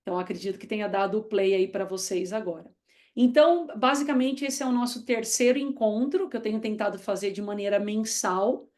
Então, acredito que tenha dado o play aí para vocês agora. Então, basicamente, esse é o nosso terceiro encontro, que eu tenho tentado fazer de maneira mensal.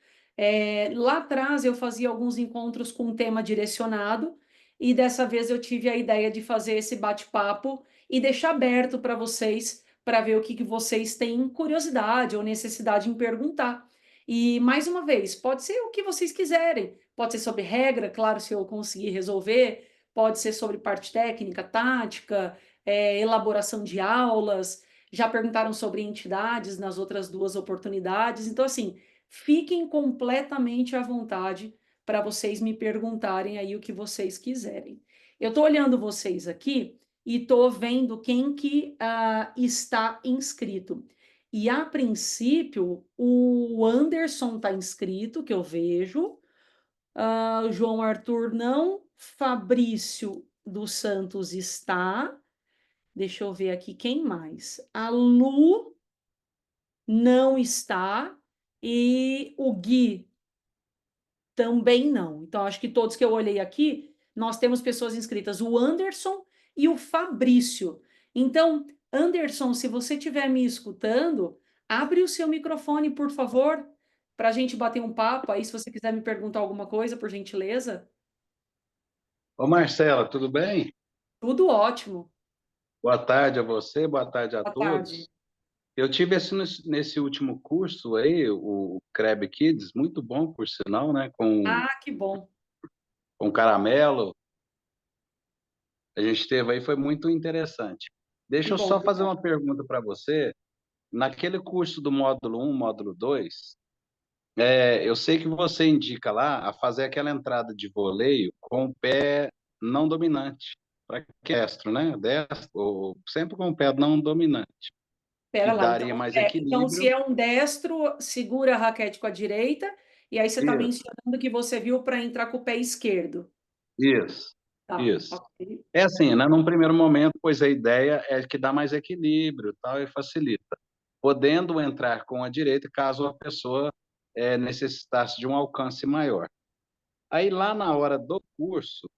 Lá atrás, eu fazia alguns encontros com tema direcionado, e dessa vez eu tive a ideia de fazer esse bate-papo e deixar aberto para vocês, para ver o que vocês têm curiosidade ou necessidade em perguntar. E, mais uma vez, pode ser o que vocês quiserem, pode ser sobre regra, claro, se eu conseguir resolver, pode ser sobre parte técnica, tática, elaboração de aulas, já perguntaram sobre entidades nas outras duas oportunidades. Então, assim, fiquem completamente à vontade para vocês me perguntarem aí o que vocês quiserem. Eu estou olhando vocês aqui e estou vendo quem que está inscrito. E, a princípio, o Anderson está inscrito, que eu vejo, o João Arthur não, Fabrício dos Santos está. Deixa eu ver aqui quem mais. A Lu não está e o Gui também não. Então, acho que todos que eu olhei aqui, nós temos pessoas inscritas, o Anderson e o Fabrício. Então, Anderson, se você estiver me escutando, abre o seu microfone, por favor, para a gente bater um papo aí, se você quiser me perguntar alguma coisa, por gentileza. Ô Marcela, tudo bem? Tudo ótimo. Boa tarde a você, boa tarde a Boa tarde. todos. Eu tive nesse último curso aí, o Crab Kids, muito bom, por sinal, né? Ah, que bom. Com caramelo. A gente teve aí, foi muito interessante. Que Deixa eu bom, só fazer obrigada. uma pergunta para você. Naquele curso do módulo um, módulo 2, eu sei que você indica lá a fazer aquela entrada de voleio com o pé não dominante, para destro, né? Destro, ou sempre com o pé não dominante, que Espera lá, então, daria mais então, se equilíbrio. é um destro, segura a raquete com a direita, e aí você está Isso, mencionando que você viu para entrar com o pé esquerdo. isso, Tá, isso. ok. É assim, né? Num primeiro momento, pois a ideia é que dá mais equilíbrio, tal, e facilita. Podendo entrar com a direita, caso a pessoa necessitasse de um alcance maior. Aí lá na hora do curso,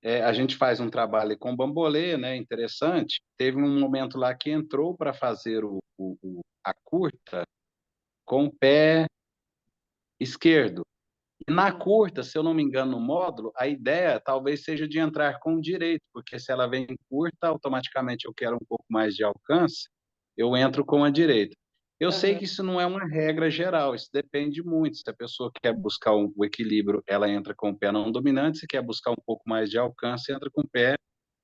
a gente faz um trabalho com bambolê, né? Interessante. Teve um momento lá que entrou para fazer a curta com o pé esquerdo. E na Tá. curta, se eu não me engano, no módulo, a ideia talvez seja de entrar com o direito, porque se ela vem curta, automaticamente eu quero um pouco mais de alcance, eu entro com a direita. Eu sei Aham. que isso não é uma regra geral, isso depende muito. Se a pessoa quer buscar o equilíbrio, ela entra com o pé não dominante, se quer buscar um pouco mais de alcance, entra com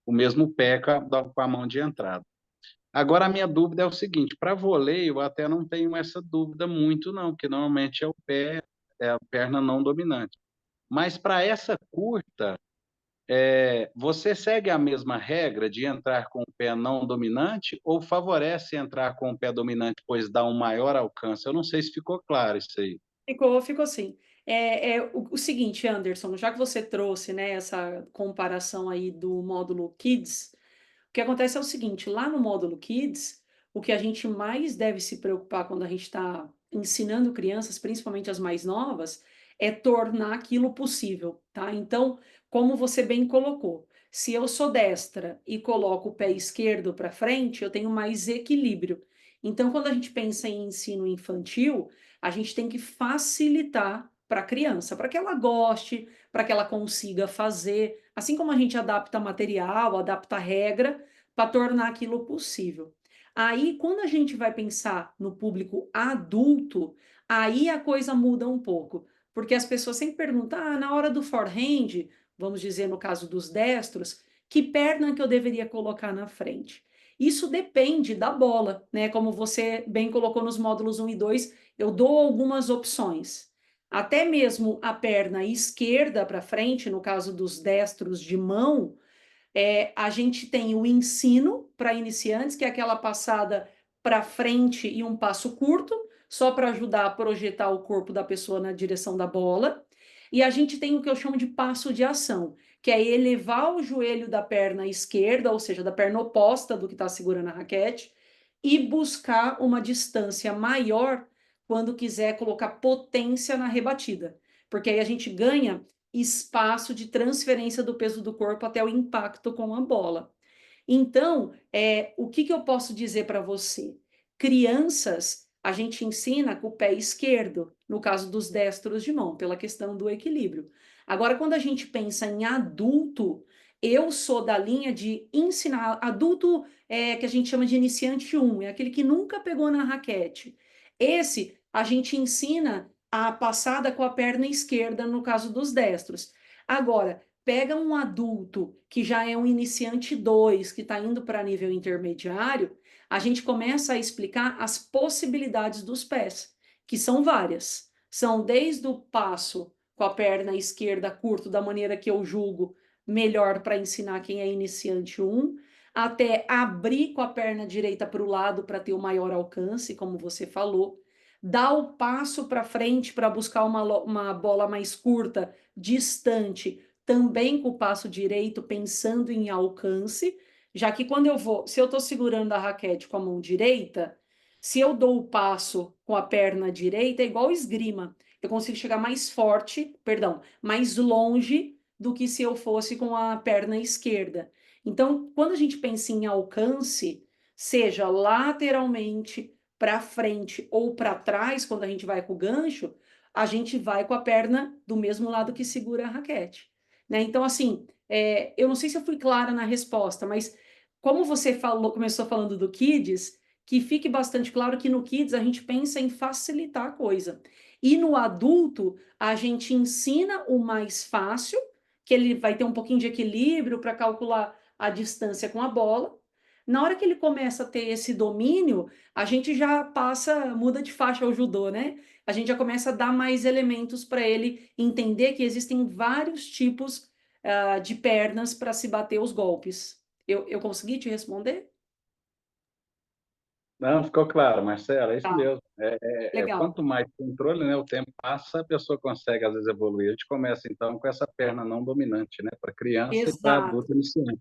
o mesmo pé com a mão de entrada. Agora, a minha dúvida é o seguinte: para voleio, eu até não tenho essa dúvida muito, não, porque normalmente é a perna não dominante. Mas para essa curta, você segue a mesma regra de entrar com o pé não dominante ou favorece entrar com o pé dominante, pois dá um maior alcance? Eu não sei se ficou claro isso aí. Ficou assim. O seguinte, Anderson, já que você trouxe, né, essa comparação aí do módulo Kids, o que acontece é o seguinte, lá no módulo Kids, o que a gente mais deve se preocupar quando a gente está ensinando crianças, principalmente as mais novas, é tornar aquilo possível, tá? Então, como você bem colocou, se eu sou destra e coloco o pé esquerdo para frente, eu tenho mais equilíbrio. Então, quando a gente pensa em ensino infantil, a gente tem que facilitar para a criança, para que ela goste, para que ela consiga fazer, assim como a gente adapta material, adapta regra, para tornar aquilo possível. Aí, quando a gente vai pensar no público adulto, aí a coisa muda um pouco, porque as pessoas sempre perguntam, na hora do forehand, vamos dizer no caso dos destros, que perna que eu deveria colocar na frente? Isso depende da bola, né? Como você bem colocou nos módulos 1 e 2, eu dou algumas opções. Até mesmo a perna esquerda para frente, no caso dos destros de mão, a gente tem o ensino para iniciantes, que é aquela passada para frente e um passo curto, só para ajudar a projetar o corpo da pessoa na direção da bola. E a gente tem o que eu chamo de passo de ação, que é elevar o joelho da perna esquerda, ou seja, da perna oposta do que está segurando a raquete, e buscar uma distância maior quando quiser colocar potência na rebatida. Porque aí a gente ganha espaço de transferência do peso do corpo até o impacto com a bola. Então, o que eu posso dizer para você? Crianças, a gente ensina com o pé esquerdo, no caso dos destros de mão, pela questão do equilíbrio. Agora, quando a gente pensa em adulto, eu sou da linha de ensinar. Adulto que a gente chama de iniciante 1, é aquele que nunca pegou na raquete. Esse, a gente ensina a passada com a perna esquerda, no caso dos destros. Agora, pega um adulto que já é um iniciante 2, que está indo para nível intermediário, a gente começa a explicar as possibilidades dos pés, que são várias. São desde o passo com a perna esquerda curto, da maneira que eu julgo melhor para ensinar quem é iniciante 1, até abrir com a perna direita para o lado para ter o maior alcance, como você falou, dar o passo para frente para buscar uma bola mais curta, distante, também com o passo direito, pensando em alcance, já que quando eu vou, se eu estou segurando a raquete com a mão direita, se eu dou o passo com a perna direita, é igual esgrima. Eu consigo chegar mais forte, perdão, mais longe do que se eu fosse com a perna esquerda. Então, quando a gente pensa em alcance, seja lateralmente, para frente ou para trás, quando a gente vai com o gancho, a gente vai com a perna do mesmo lado que segura a raquete. Né? Então, assim, eu não sei se eu fui clara na resposta, mas como você falou, começou falando do Kids, que fique bastante claro que no Kids a gente pensa em facilitar a coisa. E no adulto, a gente ensina o mais fácil, que ele vai ter um pouquinho de equilíbrio para calcular a distância com a bola. Na hora que ele começa a ter esse domínio, a gente já passa, muda de faixa ao judô, né? A gente já começa a dar mais elementos para ele entender que existem vários tipos de pernas para se bater os golpes. Eu consegui te responder? Não, ficou claro, Marcelo, é isso Tá, mesmo. legal. Quanto mais controle, né, o tempo passa, a pessoa consegue, às vezes, evoluir. A gente começa, então, com essa perna não dominante, né, para criança e para Exato, adulto iniciante.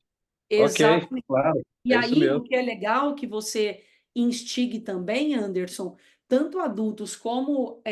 Ok, exatamente. claro, E é isso aí, o mesmo. que é legal que você instigue também, Anderson, tanto adultos como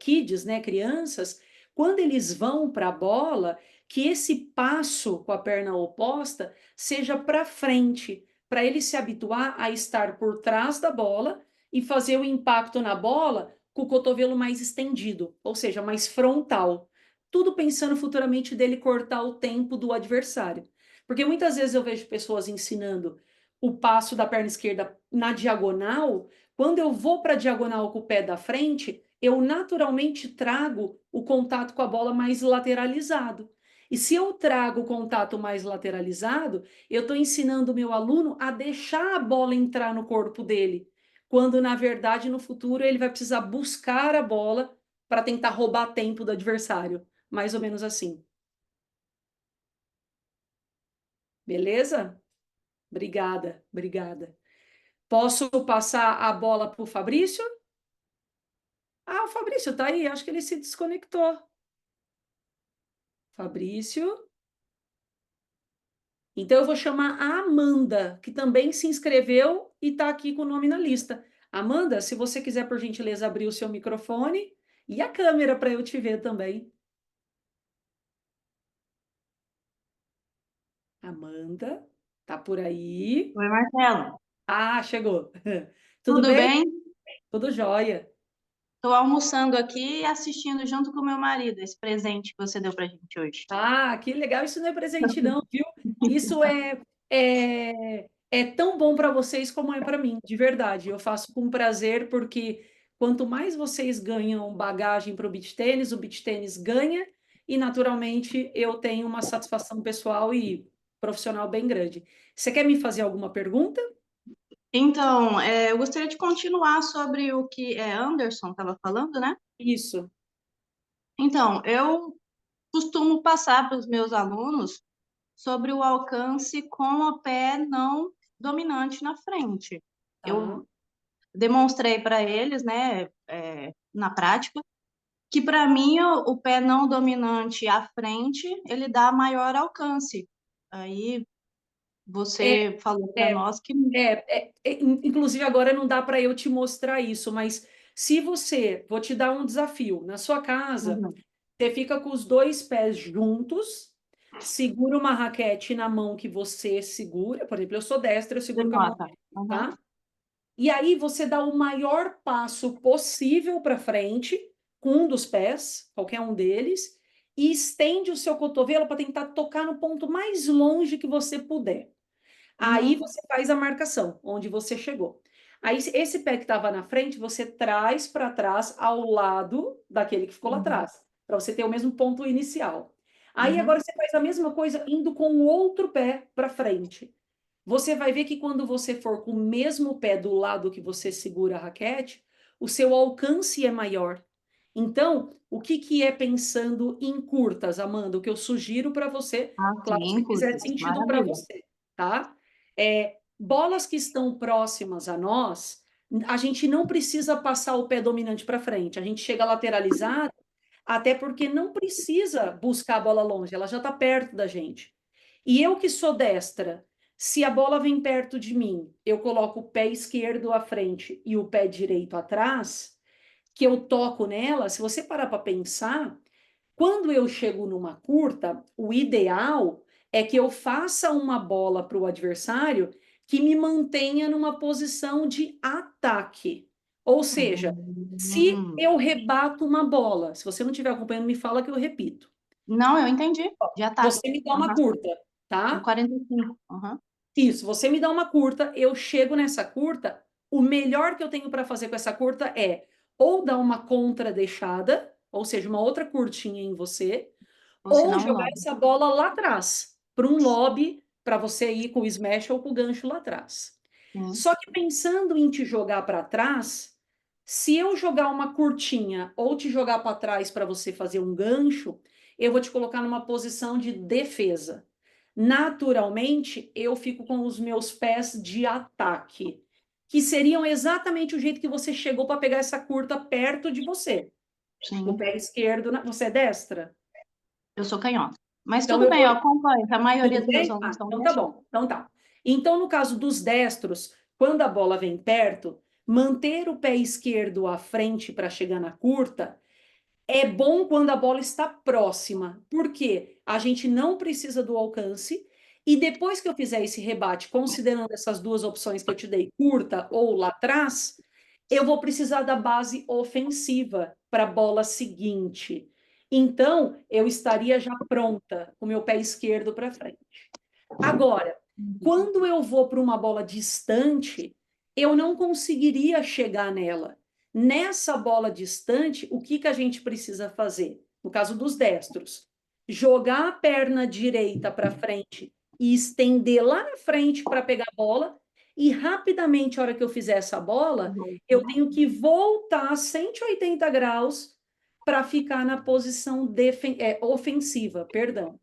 kids, né, crianças, quando eles vão para a bola, que esse passo com a perna oposta seja para frente, para ele se habituar a estar por trás da bola e fazer o impacto na bola com o cotovelo mais estendido, ou seja, mais frontal. Tudo pensando futuramente dele cortar o tempo do adversário. Porque muitas vezes eu vejo pessoas ensinando o passo da perna esquerda na diagonal, quando eu vou para a diagonal com o pé da frente, eu naturalmente trago o contato com a bola mais lateralizado. E se eu trago o contato mais lateralizado, eu estou ensinando o meu aluno a deixar a bola entrar no corpo dele, quando na verdade no futuro ele vai precisar buscar a bola para tentar roubar tempo do adversário. Mais ou menos assim. Beleza? Obrigada, obrigada. Posso passar a bola para o Fabrício? Ah, o Fabrício está aí, acho que ele se desconectou. Fabrício. Então eu vou chamar a Amanda, que também se inscreveu e está aqui com o nome na lista. Amanda, se você quiser, por gentileza, abrir o seu microfone e a câmera para eu te ver também. Amanda, tá por aí? Oi, Marcelo. Ah, chegou. Tudo Tudo bem? bem? Tudo jóia. Estou almoçando aqui e assistindo junto com meu marido esse presente que você deu para a gente hoje. Ah, que legal. Isso não é presente, não, viu? Isso é tão bom para vocês como é para mim, de verdade. Eu faço com prazer, porque quanto mais vocês ganham bagagem para o beach tênis ganha, e naturalmente eu tenho uma satisfação pessoal e profissional bem grande. Você quer me fazer alguma pergunta? Então, eu gostaria de continuar sobre o que Anderson estava falando, né? Isso. Então, eu costumo passar para os meus alunos sobre o alcance com o pé não dominante na frente. Tá. Eu demonstrei para eles, né, na prática, que para mim o pé não dominante à frente, ele dá maior alcance. Aí É, você falou para é, nós que. inclusive agora não dá para eu te mostrar isso, mas se você, vou te dar um desafio, na sua casa, Uhum. Você fica com os dois pés juntos, segura uma raquete na mão que você segura. Por exemplo, eu sou destra, eu seguro com a mão Nota. direita, tá? E aí você dá o maior passo possível para frente, com um dos pés, qualquer um deles, e estende o seu cotovelo para tentar tocar no ponto mais longe que você puder. Aí você faz a marcação, onde você chegou. Aí esse pé que estava na frente, você traz para trás ao lado daquele que ficou lá atrás, para você ter o mesmo ponto inicial. Aí agora você faz a mesma coisa indo com o outro pé para frente. Você vai ver que quando você for com o mesmo pé do lado que você segura a raquete, o seu alcance é maior. Então, o que que é pensando em curtas, Amanda? O que eu sugiro para você, Ah, claro, sim, se fizer curtas. sentido para Maravilha. você, tá? Bolas que estão próximas a nós, a gente não precisa passar o pé dominante para frente, a gente chega lateralizado, até porque não precisa buscar a bola longe, ela já está perto da gente. E eu que sou destra, se a bola vem perto de mim, eu coloco o pé esquerdo à frente e o pé direito atrás, que eu toco nela, se você parar para pensar, quando eu chego numa curta, o ideal é que eu faça uma bola para o adversário que me mantenha numa posição de ataque. Ou seja, se Hum. eu rebato uma bola, se você não estiver acompanhando, me fala que eu repito. Não, eu entendi. De ataque. Você me dá uma Aham. curta, Um tá? 45. Aham. Isso, você me dá uma curta, eu chego nessa curta, o melhor que eu tenho para fazer com essa curta é ou dar uma contra deixada, ou seja, uma outra curtinha em você, Ou se ou não, um jogar logo. essa bola lá atrás, para um lobby, para você ir com o smash ou com o gancho lá atrás. Sim. Só que pensando em te jogar para trás, se eu jogar uma curtinha ou te jogar para trás para você fazer um gancho, eu vou te colocar numa posição de defesa. Naturalmente, eu fico com os meus pés de ataque, que seriam exatamente o jeito que você chegou para pegar essa curta perto de você. O Sim. pé esquerdo, você é destra? Eu sou canhota. Mas Então tudo eu bem, vou. eu acompanho, que a maioria Tudo dos meus bem? alunos são Então tá destros. bom. Então tá. Então, no caso dos destros, quando a bola vem perto, manter o pé esquerdo à frente para chegar na curta é bom quando a bola está próxima, porque a gente não precisa do alcance. E depois que eu fizer esse rebate, considerando essas duas opções que eu te dei, curta ou lá atrás, eu vou precisar da base ofensiva para a bola seguinte. Então, eu estaria já pronta com o meu pé esquerdo para frente. Agora, quando eu vou para uma bola distante, eu não conseguiria chegar nela. Nessa bola distante, o que que a gente precisa fazer? No caso dos destros, jogar a perna direita para frente e estender lá na frente para pegar a bola, e rapidamente, a hora que eu fizer essa bola, eu tenho que voltar 180 graus para ficar na posição ofensiva, perdão.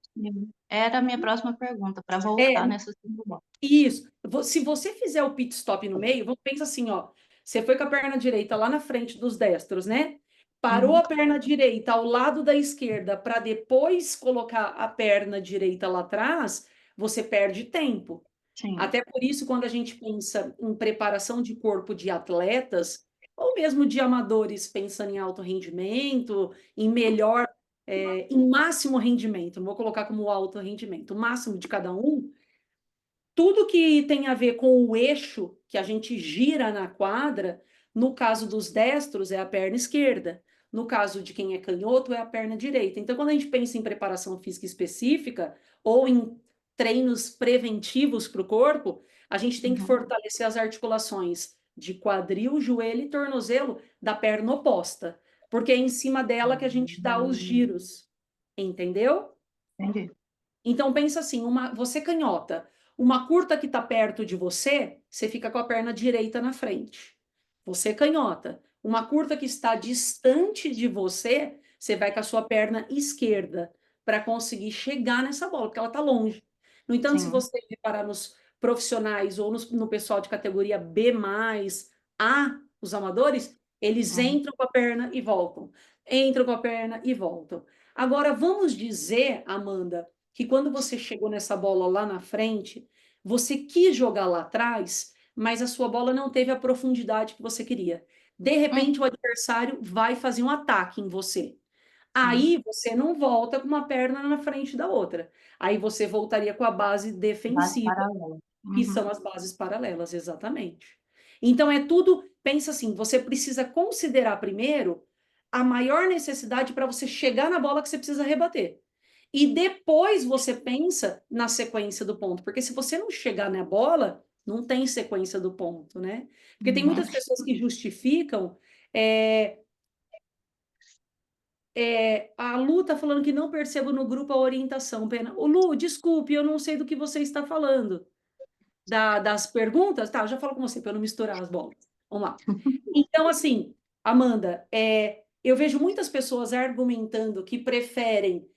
Era a minha próxima pergunta, para É, voltar nessa segunda bola. isso. Se você fizer o pit stop no meio, vamos pensar assim, ó. Você foi com a perna direita lá na frente dos destros, né? Parou a perna direita ao lado da esquerda para depois colocar a perna direita lá atrás, você perde tempo. Sim. Até por isso, quando a gente pensa em preparação de corpo de atletas, ou mesmo de amadores pensando em alto rendimento, em melhor, em máximo rendimento, não vou colocar como alto rendimento, o máximo de cada um, tudo que tem a ver com o eixo que a gente gira na quadra, no caso dos destros, é a perna esquerda. No caso de quem é canhoto, é a perna direita. Então, quando a gente pensa em preparação física específica ou em treinos preventivos para o corpo, a gente tem que fortalecer as articulações de quadril, joelho e tornozelo da perna oposta, porque é em cima dela que a gente dá os giros. Entendeu? Entendi. Então pensa assim, você canhota, uma curta que está perto de você, você fica com a perna direita na frente. Você canhota, uma curta que está distante de você, você vai com a sua perna esquerda para conseguir chegar nessa bola, porque ela está longe. No entanto, se Sim. você reparar nos profissionais ou no pessoal de categoria B+, A, os amadores, eles entram com a perna e voltam. Entram com a perna e voltam. Agora, vamos dizer, Amanda, que quando você chegou nessa bola lá na frente, você quis jogar lá atrás, mas a sua bola não teve a profundidade que você queria. De repente, o adversário vai fazer um ataque em você. Aí você não volta com uma perna na frente da outra. Aí você voltaria com a base Base defensiva, paralela. que são as bases paralelas, exatamente. Então é tudo, pensa assim, você precisa considerar primeiro a maior necessidade para você chegar na bola que você precisa rebater. E depois você pensa na sequência do ponto, porque se você não chegar na bola, não tem sequência do ponto, né? Porque tem muitas pessoas que justificam. A Lu tá falando que não percebo no grupo a orientação. Pena. Ô, Lu, desculpe, eu não sei do que você está falando. Das perguntas? Tá, eu já falo com você para eu não misturar as bolas. Vamos lá. Então, assim, Amanda, eu vejo muitas pessoas argumentando que preferem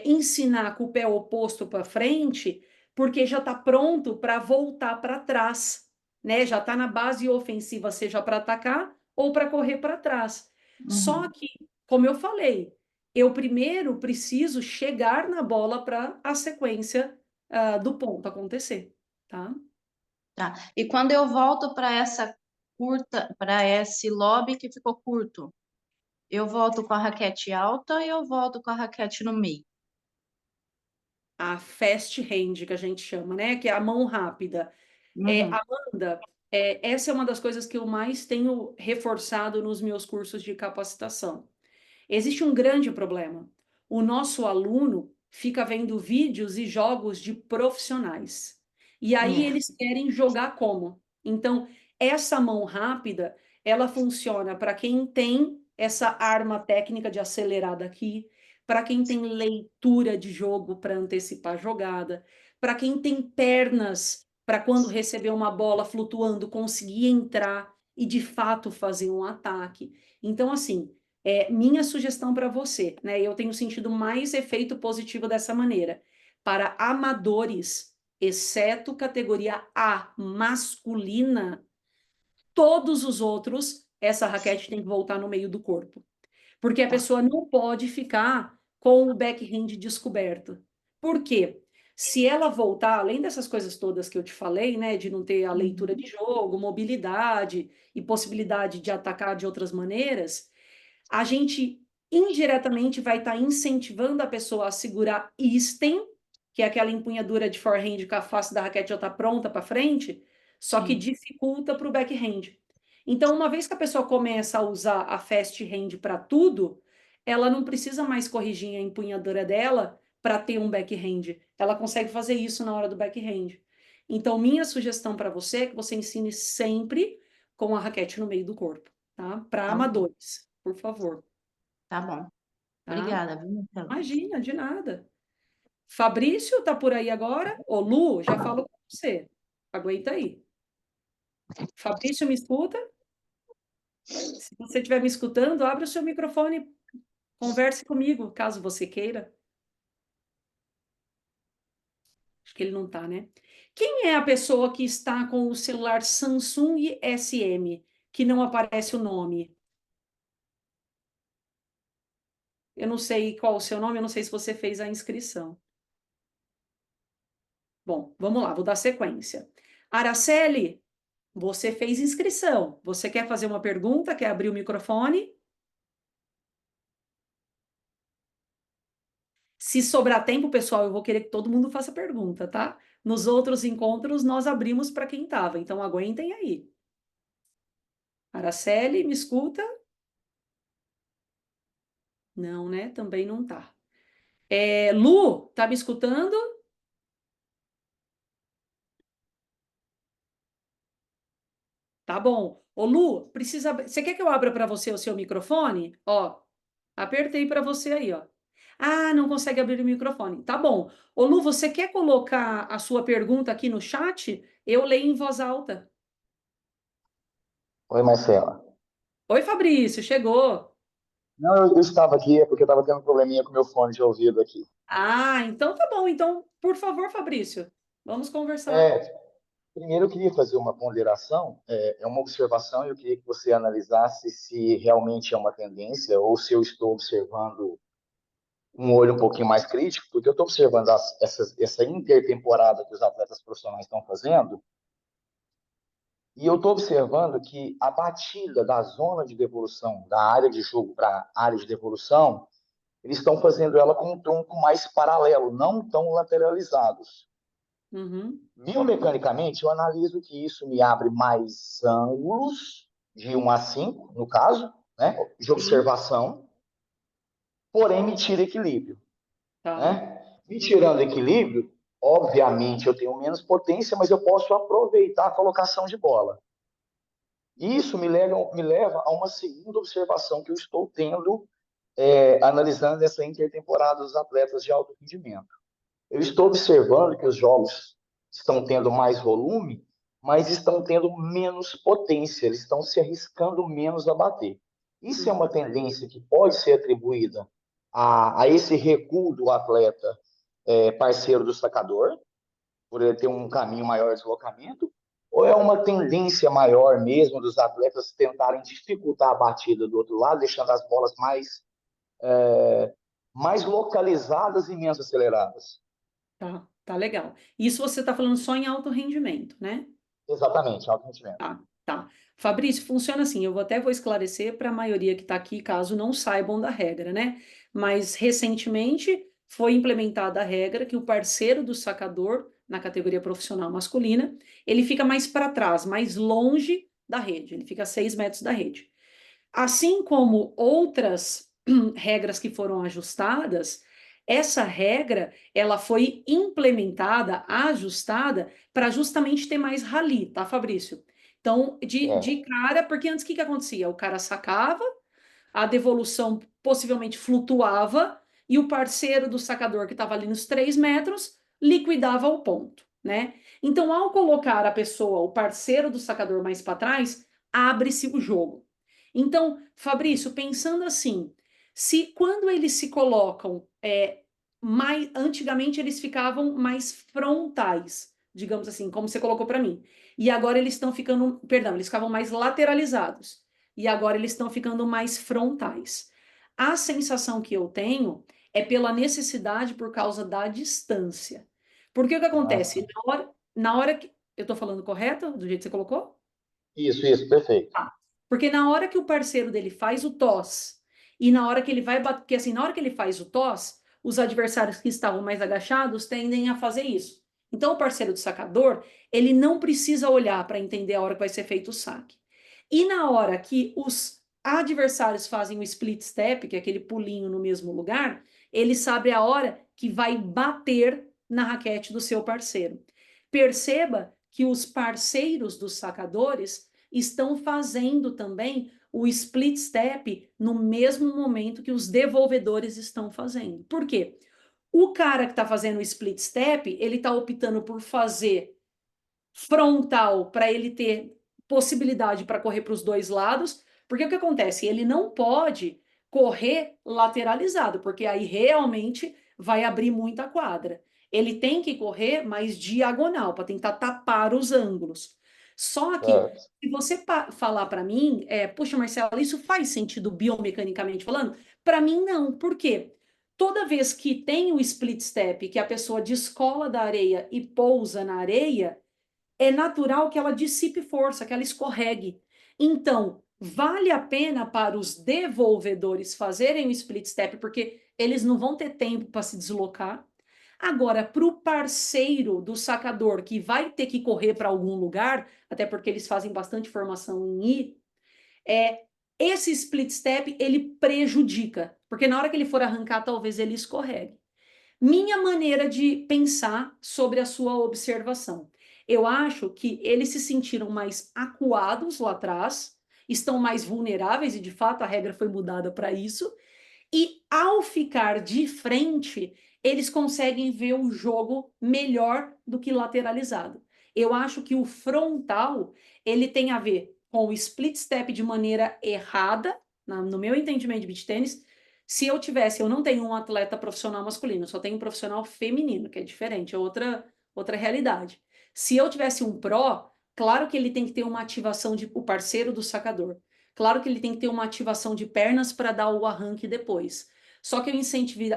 ensinar com o pé oposto para frente, porque já está pronto para voltar para trás, né? Já está na base ofensiva, seja para atacar ou para correr para trás. Só que, como eu falei, eu primeiro preciso chegar na bola para a sequência do ponto acontecer, tá? Tá. E quando eu volto para essa curta, para esse lobby que ficou curto, eu volto com a raquete alta e eu volto com a raquete no meio. A fast hand, que a gente chama, né? Que é a mão rápida. Uhum. Amanda, essa é uma das coisas que eu mais tenho reforçado nos meus cursos de capacitação. Existe um grande problema. O nosso aluno fica vendo vídeos e jogos de profissionais. E aí É. eles querem jogar como? Então, essa mão rápida, ela funciona para quem tem essa arma técnica de acelerar daqui, para quem tem leitura de jogo para antecipar a jogada, para quem tem pernas para quando receber uma bola flutuando conseguir entrar e de fato fazer um ataque. Então, assim, minha sugestão para você, né? Eu tenho sentido mais efeito positivo dessa maneira. Para amadores, exceto categoria A masculina, todos os outros, essa raquete tem que voltar no meio do corpo. Porque a Tá. pessoa não pode ficar com o backhand descoberto. Por quê? Se ela voltar, além dessas coisas todas que eu te falei, né, de não ter a leitura de jogo, mobilidade e possibilidade de atacar de outras maneiras, a gente indiretamente vai estar incentivando a pessoa a segurar Isten, que é aquela empunhadura de forehand que a face da raquete já está pronta para frente, só que Sim. dificulta para o backhand. Então, uma vez que a pessoa começa a usar a fast hand para tudo, ela não precisa mais corrigir a empunhadura dela para ter um backhand. Ela consegue fazer isso na hora do backhand. Então, minha sugestão para você é que você ensine sempre com a raquete no meio do corpo, tá? Para Tá bom. amadores, por favor, Tá bom. tá? Obrigada, viu, Marcelo? Imagina, de nada. Fabrício tá por aí agora? Ô, Lu, já falo com você. Aguenta aí. Fabrício, me escuta? Se você estiver me escutando, abre o seu microfone, converse comigo, caso você queira. Acho que ele não tá, né? Quem é a pessoa que está com o celular Samsung SM, que não aparece o nome? Eu não sei qual o seu nome, eu não sei se você fez a inscrição. Bom, vamos lá, vou dar sequência. Araceli, você fez inscrição. Você quer fazer uma pergunta? Quer abrir o microfone? Se sobrar tempo, pessoal, eu vou querer que todo mundo faça pergunta, tá? Nos outros encontros, nós abrimos para quem estava, então aguentem aí. Araceli, me escuta? Não, né? Também não tá. Lu, tá me escutando? Tá bom. Ô, Lu, precisa. Você quer que eu abra para você o seu microfone? Ó, apertei para você aí, ó. Ah, não consegue abrir o microfone. Tá bom. Ô, Lu, você quer colocar a sua pergunta aqui no chat? Eu leio em voz alta. Oi, Marcela. Oi, Fabrício, chegou. Não, eu estava aqui é porque eu estava tendo um probleminha com o meu fone de ouvido aqui. Ah, então tá bom. Então, por favor, Fabrício, vamos conversar. É, primeiro eu queria fazer uma ponderação, é uma observação, e eu queria que você analisasse se realmente é uma tendência ou se eu estou observando um olho um pouquinho mais crítico, porque eu estou observando essa intertemporada que os atletas profissionais estão fazendo, e eu estou observando que a batida da zona de devolução, da área de jogo para a área de devolução, eles estão fazendo ela com um tronco mais paralelo, não tão lateralizados. Uhum. Biomecanicamente, eu analiso que isso me abre mais ângulos, de 1 a 5, no caso, né, de observação, porém me tira equilíbrio. Tá. Né? Me tirando equilíbrio, obviamente eu tenho menos potência, mas eu posso aproveitar a colocação de bola. Isso me leva a uma segunda observação que eu estou tendo, analisando essa intertemporada dos atletas de alto rendimento. Eu estou observando que os jogos estão tendo mais volume, mas estão tendo menos potência, eles estão se arriscando menos a bater. Isso é uma tendência que pode ser atribuída a esse recuo do atleta parceiro do sacador, por ele ter um caminho maior de deslocamento, ou é uma tendência maior mesmo dos atletas tentarem dificultar a batida do outro lado, deixando as bolas mais localizadas e menos aceleradas? Tá legal. Isso você está falando só em alto rendimento, né? Exatamente, alto rendimento. Tá. Fabrício, funciona assim, eu vou esclarecer para a maioria que está aqui, caso não saibam da regra, né? Mas recentemente foi implementada a regra que o parceiro do sacador, na categoria profissional masculina, ele fica mais para trás, mais longe da rede, ele fica a 6 metros da rede. Assim como outras regras que foram ajustadas, essa regra ela foi implementada, ajustada, para justamente ter mais rally, tá, Fabrício? Então, de cara, porque antes o que acontecia? O cara sacava, a devolução possivelmente flutuava, e o parceiro do sacador, que estava ali nos 3 metros, liquidava o ponto, né? Então, ao colocar a pessoa, o parceiro do sacador mais para trás, abre-se o jogo. Então, Fabrício, pensando assim, se quando eles se colocam, antigamente eles ficavam mais frontais, digamos assim, como você colocou para mim, e agora eles estão ficando, perdão, eles ficavam mais lateralizados, e agora eles estão ficando mais frontais. A sensação que eu tenho é pela necessidade por causa da distância. Porque o que acontece? Na hora que. Eu estou falando correto, do jeito que você colocou? Isso, perfeito. Porque na hora que o parceiro dele faz o toss, e na hora que ele vai bater, porque assim, na hora que ele faz o toss, os adversários que estavam mais agachados tendem a fazer isso. Então, o parceiro do sacador, ele não precisa olhar para entender a hora que vai ser feito o saque. E na hora que os adversários fazem o split step, que é aquele pulinho no mesmo lugar, ele sabe a hora que vai bater na raquete do seu parceiro. Perceba que os parceiros dos sacadores estão fazendo também o split step no mesmo momento que os devolvedores estão fazendo. Por quê? O cara que está fazendo o split step, ele está optando por fazer frontal para ele ter possibilidade para correr para os dois lados, porque o que acontece? Ele não pode correr lateralizado, porque aí realmente vai abrir muita quadra. Ele tem que correr mais diagonal, para tentar tapar os ângulos. Só que, se você falar para mim, puxa, Marcelo, isso faz sentido biomecanicamente falando? Para mim, não. Por quê? Toda vez que tem o split step, que a pessoa descola da areia e pousa na areia, é natural que ela dissipe força, que ela escorregue. Então, vale a pena para os devolvedores fazerem o split step, porque eles não vão ter tempo para se deslocar. Agora, para o parceiro do sacador, que vai ter que correr para algum lugar, até porque eles fazem bastante formação em I, esse split step ele prejudica, porque na hora que ele for arrancar, talvez ele escorregue. Minha maneira de pensar sobre a sua observação. Eu acho que eles se sentiram mais acuados lá atrás, estão mais vulneráveis, e de fato a regra foi mudada para isso, e ao ficar de frente, eles conseguem ver o jogo melhor do que lateralizado. Eu acho que o frontal, ele tem a ver com o split step de maneira errada, no meu entendimento de beach tênis. Se eu não tenho um atleta profissional masculino, só tenho um profissional feminino, que é diferente, é outra realidade. Se eu tivesse um pró, claro que ele tem que ter uma ativação o parceiro do sacador. Claro que ele tem que ter uma ativação de pernas para dar o arranque depois. Só que eu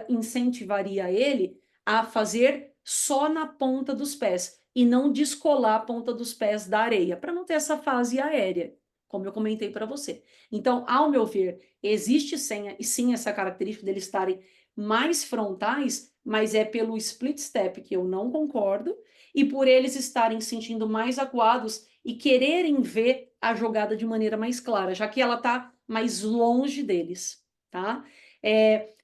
incentivaria ele a fazer só na ponta dos pés e não descolar a ponta dos pés da areia, para não ter essa fase aérea. como eu comentei para você. Então, ao meu ver, existe sim essa característica deles estarem mais frontais, mas é pelo split step que eu não concordo, e por eles estarem se sentindo mais acuados e quererem ver a jogada de maneira mais clara, já que ela está mais longe deles, tá?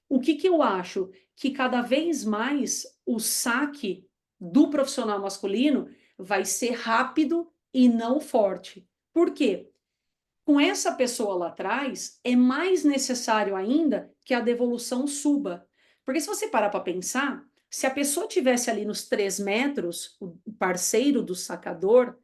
O que eu acho? Que cada vez mais o saque do profissional masculino vai ser rápido e não forte. Por quê? Com essa pessoa lá atrás, é mais necessário ainda que a devolução suba. Porque se você parar para pensar, se a pessoa tivesse ali nos 3 metros, o parceiro do sacador,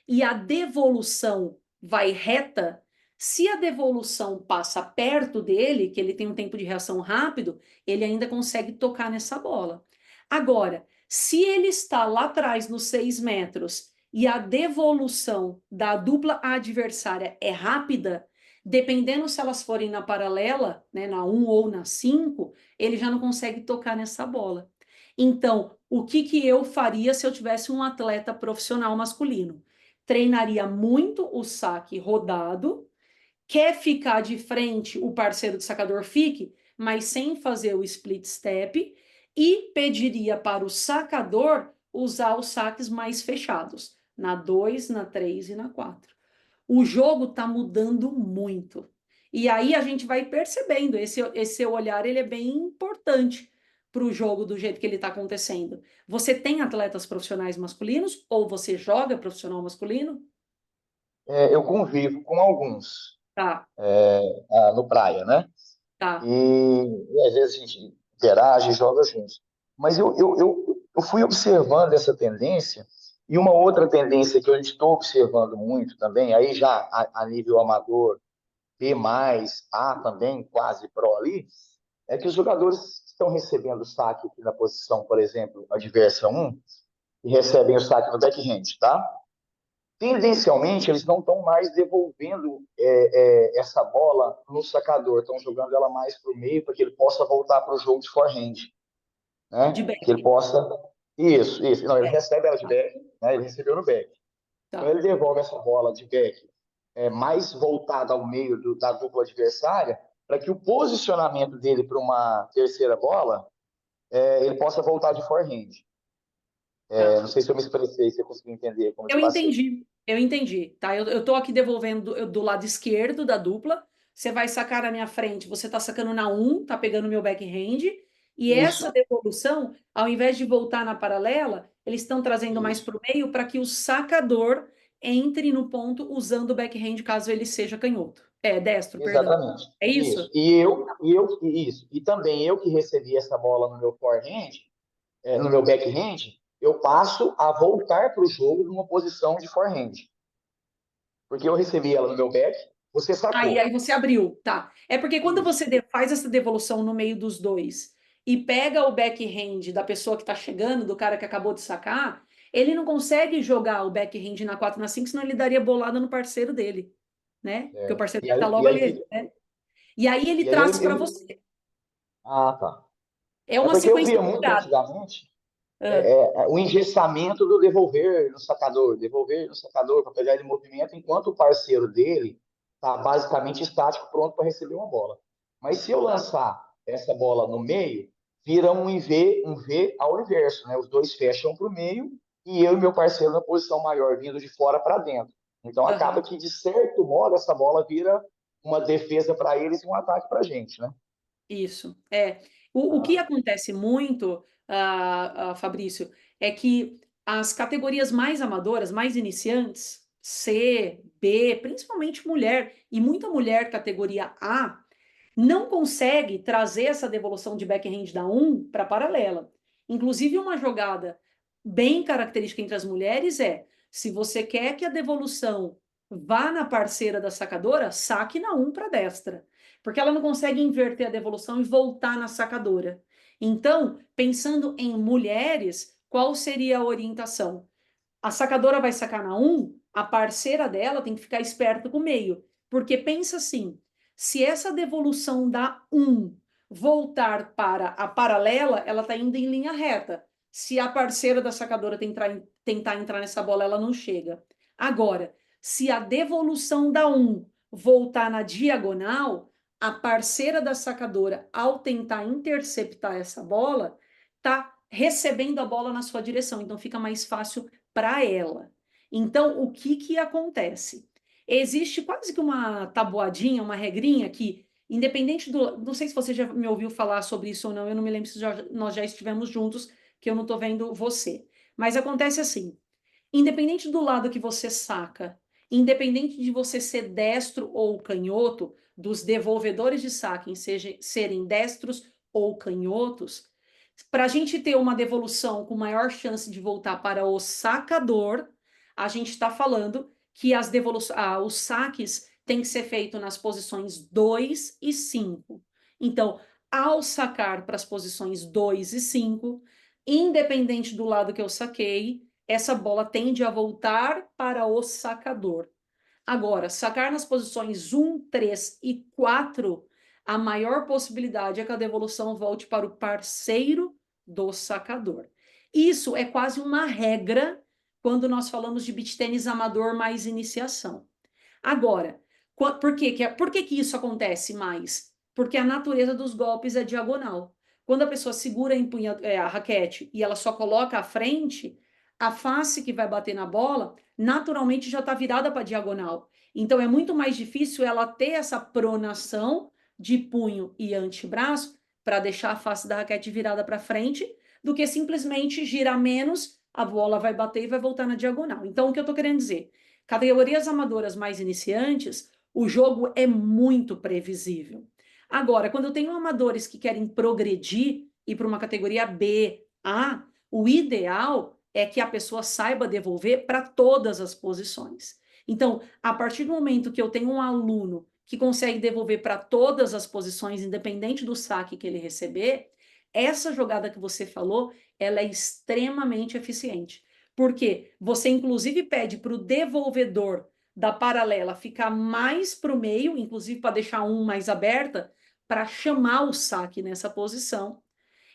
e a devolução vai reta, se a devolução passa perto dele, que ele tem um tempo de reação rápido, ele ainda consegue tocar nessa bola. Agora, se ele está lá atrás nos 6 metros e a devolução da dupla adversária é rápida, dependendo se elas forem na paralela, né, na 1 ou na 5, ele já não consegue tocar nessa bola. Então, o que eu faria se eu tivesse um atleta profissional masculino? Treinaria muito o saque rodado, quer ficar de frente, o parceiro do sacador fique, mas sem fazer o split step, e pediria para o sacador usar os saques mais fechados, na 2, na 3 e na 4. O jogo está mudando muito. E aí a gente vai percebendo, esse seu olhar ele é bem importante para o jogo do jeito que ele está acontecendo. Você tem atletas profissionais masculinos ou você joga profissional masculino? Eu convivo com alguns Tá, no praia, né? tá. E às vezes a gente interage, joga juntos. Mas eu fui observando essa tendência, e uma outra tendência que eu estou observando muito também, aí já a nível amador, B+, A também, quase pro ali, é que os jogadores estão recebendo saque aqui na posição, por exemplo, adversa 1, e recebem o saque no backhand, tá? Tendencialmente, eles não estão mais devolvendo essa bola no sacador, estão jogando ela mais para o meio para que ele possa voltar para o jogo de forehand, De né? back. Que ele possa... Isso, isso. Não, ele recebe ela de back, né? Ele recebeu no back. Então, Tá. ele devolve essa bola de back mais voltada ao meio da dupla adversária, para que o posicionamento dele para uma terceira bola, ele possa voltar de forehand. Tá. Não sei se eu me expressei, se você conseguiu entender como eu te Eu passei. entendi, tá? Eu tô aqui devolvendo do lado esquerdo da dupla, você vai sacar na minha frente, você tá sacando na 1, tá pegando meu backhand, e essa Isso, devolução, ao invés de voltar na paralela, eles estão trazendo mais isso. para o meio para que o sacador entre no ponto usando o backhand caso ele seja canhoto. Destro, perdão. Exatamente. É Isso. isso? Isso. E também eu que recebi essa bola no meu forehand, no meu backhand, eu passo a voltar para o jogo numa posição de forehand. Porque eu recebi ela no meu back, você Aí sacou. você abriu, tá. É porque quando Isso. você faz essa devolução no meio dos dois e pega o backhand da pessoa que tá chegando, do cara que acabou de sacar, ele não consegue jogar o backhand na 4 na 5, senão ele daria bolada no parceiro dele, né? Porque o parceiro E dele tá aí, logo e aí ali, fica. né? E aí ele E aí traz para você. Ah, tá. É É uma porque eu sequência via de muito jogadas. antigamente Ah, o engessamento do devolver no sacador para pegar ele em movimento, enquanto o parceiro dele está basicamente estático, pronto para receber uma bola. Mas se eu lançar essa bola no meio, vira um V ao inverso, né? Os dois fecham para o meio e eu e meu parceiro na posição maior, vindo de fora para dentro. Então acaba aham. que, de certo modo, essa bola vira uma defesa para eles e um ataque para a gente, né? Isso, é. O que Ah, acontece muito, Fabrício, é que as categorias mais amadoras, mais iniciantes, C, B, principalmente mulher, e muita mulher categoria A, não consegue trazer essa devolução de backhand da 1 para paralela. Inclusive, uma jogada bem característica entre as mulheres é, se você quer que a devolução vá na parceira da sacadora, saque na 1 para destra. Porque ela não consegue inverter a devolução e voltar na sacadora. Então, pensando em mulheres, qual seria a orientação? A sacadora vai sacar na 1, a parceira dela tem que ficar esperta com o meio. Porque pensa assim, se essa devolução da 1 voltar para a paralela, ela está indo em linha reta. Se a parceira da sacadora tentar entrar nessa bola, ela não chega. Agora, se a devolução da 1 voltar na diagonal, a parceira da sacadora, ao tentar interceptar essa bola, está recebendo a bola na sua direção, então fica mais fácil para ela. Então, o que acontece? Existe quase que uma tabuadinha, uma regrinha que, independente do... Não sei se você já me ouviu falar sobre isso ou não, eu não me lembro se nós já estivemos juntos, que eu não estou vendo você. Mas acontece assim, independente do lado que você saca, independente de você ser destro ou canhoto, dos devolvedores de saque serem destros ou canhotos, para a gente ter uma devolução com maior chance de voltar para o sacador, a gente está falando que os saques têm que ser feitos nas posições 2 e 5. Então, ao sacar para as posições 2 e 5, independente do lado que eu saquei, essa bola tende a voltar para o sacador. Agora, sacar nas posições 1, 3 e 4, a maior possibilidade é que a devolução volte para o parceiro do sacador. Isso é quase uma regra quando nós falamos de beach tênis amador mais iniciação. Agora, por que isso acontece mais? Porque a natureza dos golpes é diagonal. Quando a pessoa segura a raquete e ela só coloca à frente, a face que vai bater na bola, naturalmente já está virada para a diagonal. Então, é muito mais difícil ela ter essa pronação de punho e antebraço para deixar a face da raquete virada para frente, do que simplesmente girar menos, a bola vai bater e vai voltar na diagonal. Então, o que eu estou querendo dizer? Categorias amadoras mais iniciantes, o jogo é muito previsível. Agora, quando eu tenho amadores que querem progredir e para uma categoria B, A, o ideal é que a pessoa saiba devolver para todas as posições. Então, a partir do momento que eu tenho um aluno que consegue devolver para todas as posições, independente do saque que ele receber, essa jogada que você falou, ela é extremamente eficiente. Porque você, inclusive, pede para o devolvedor da paralela ficar mais para o meio, inclusive para deixar um mais aberta, para chamar o saque nessa posição.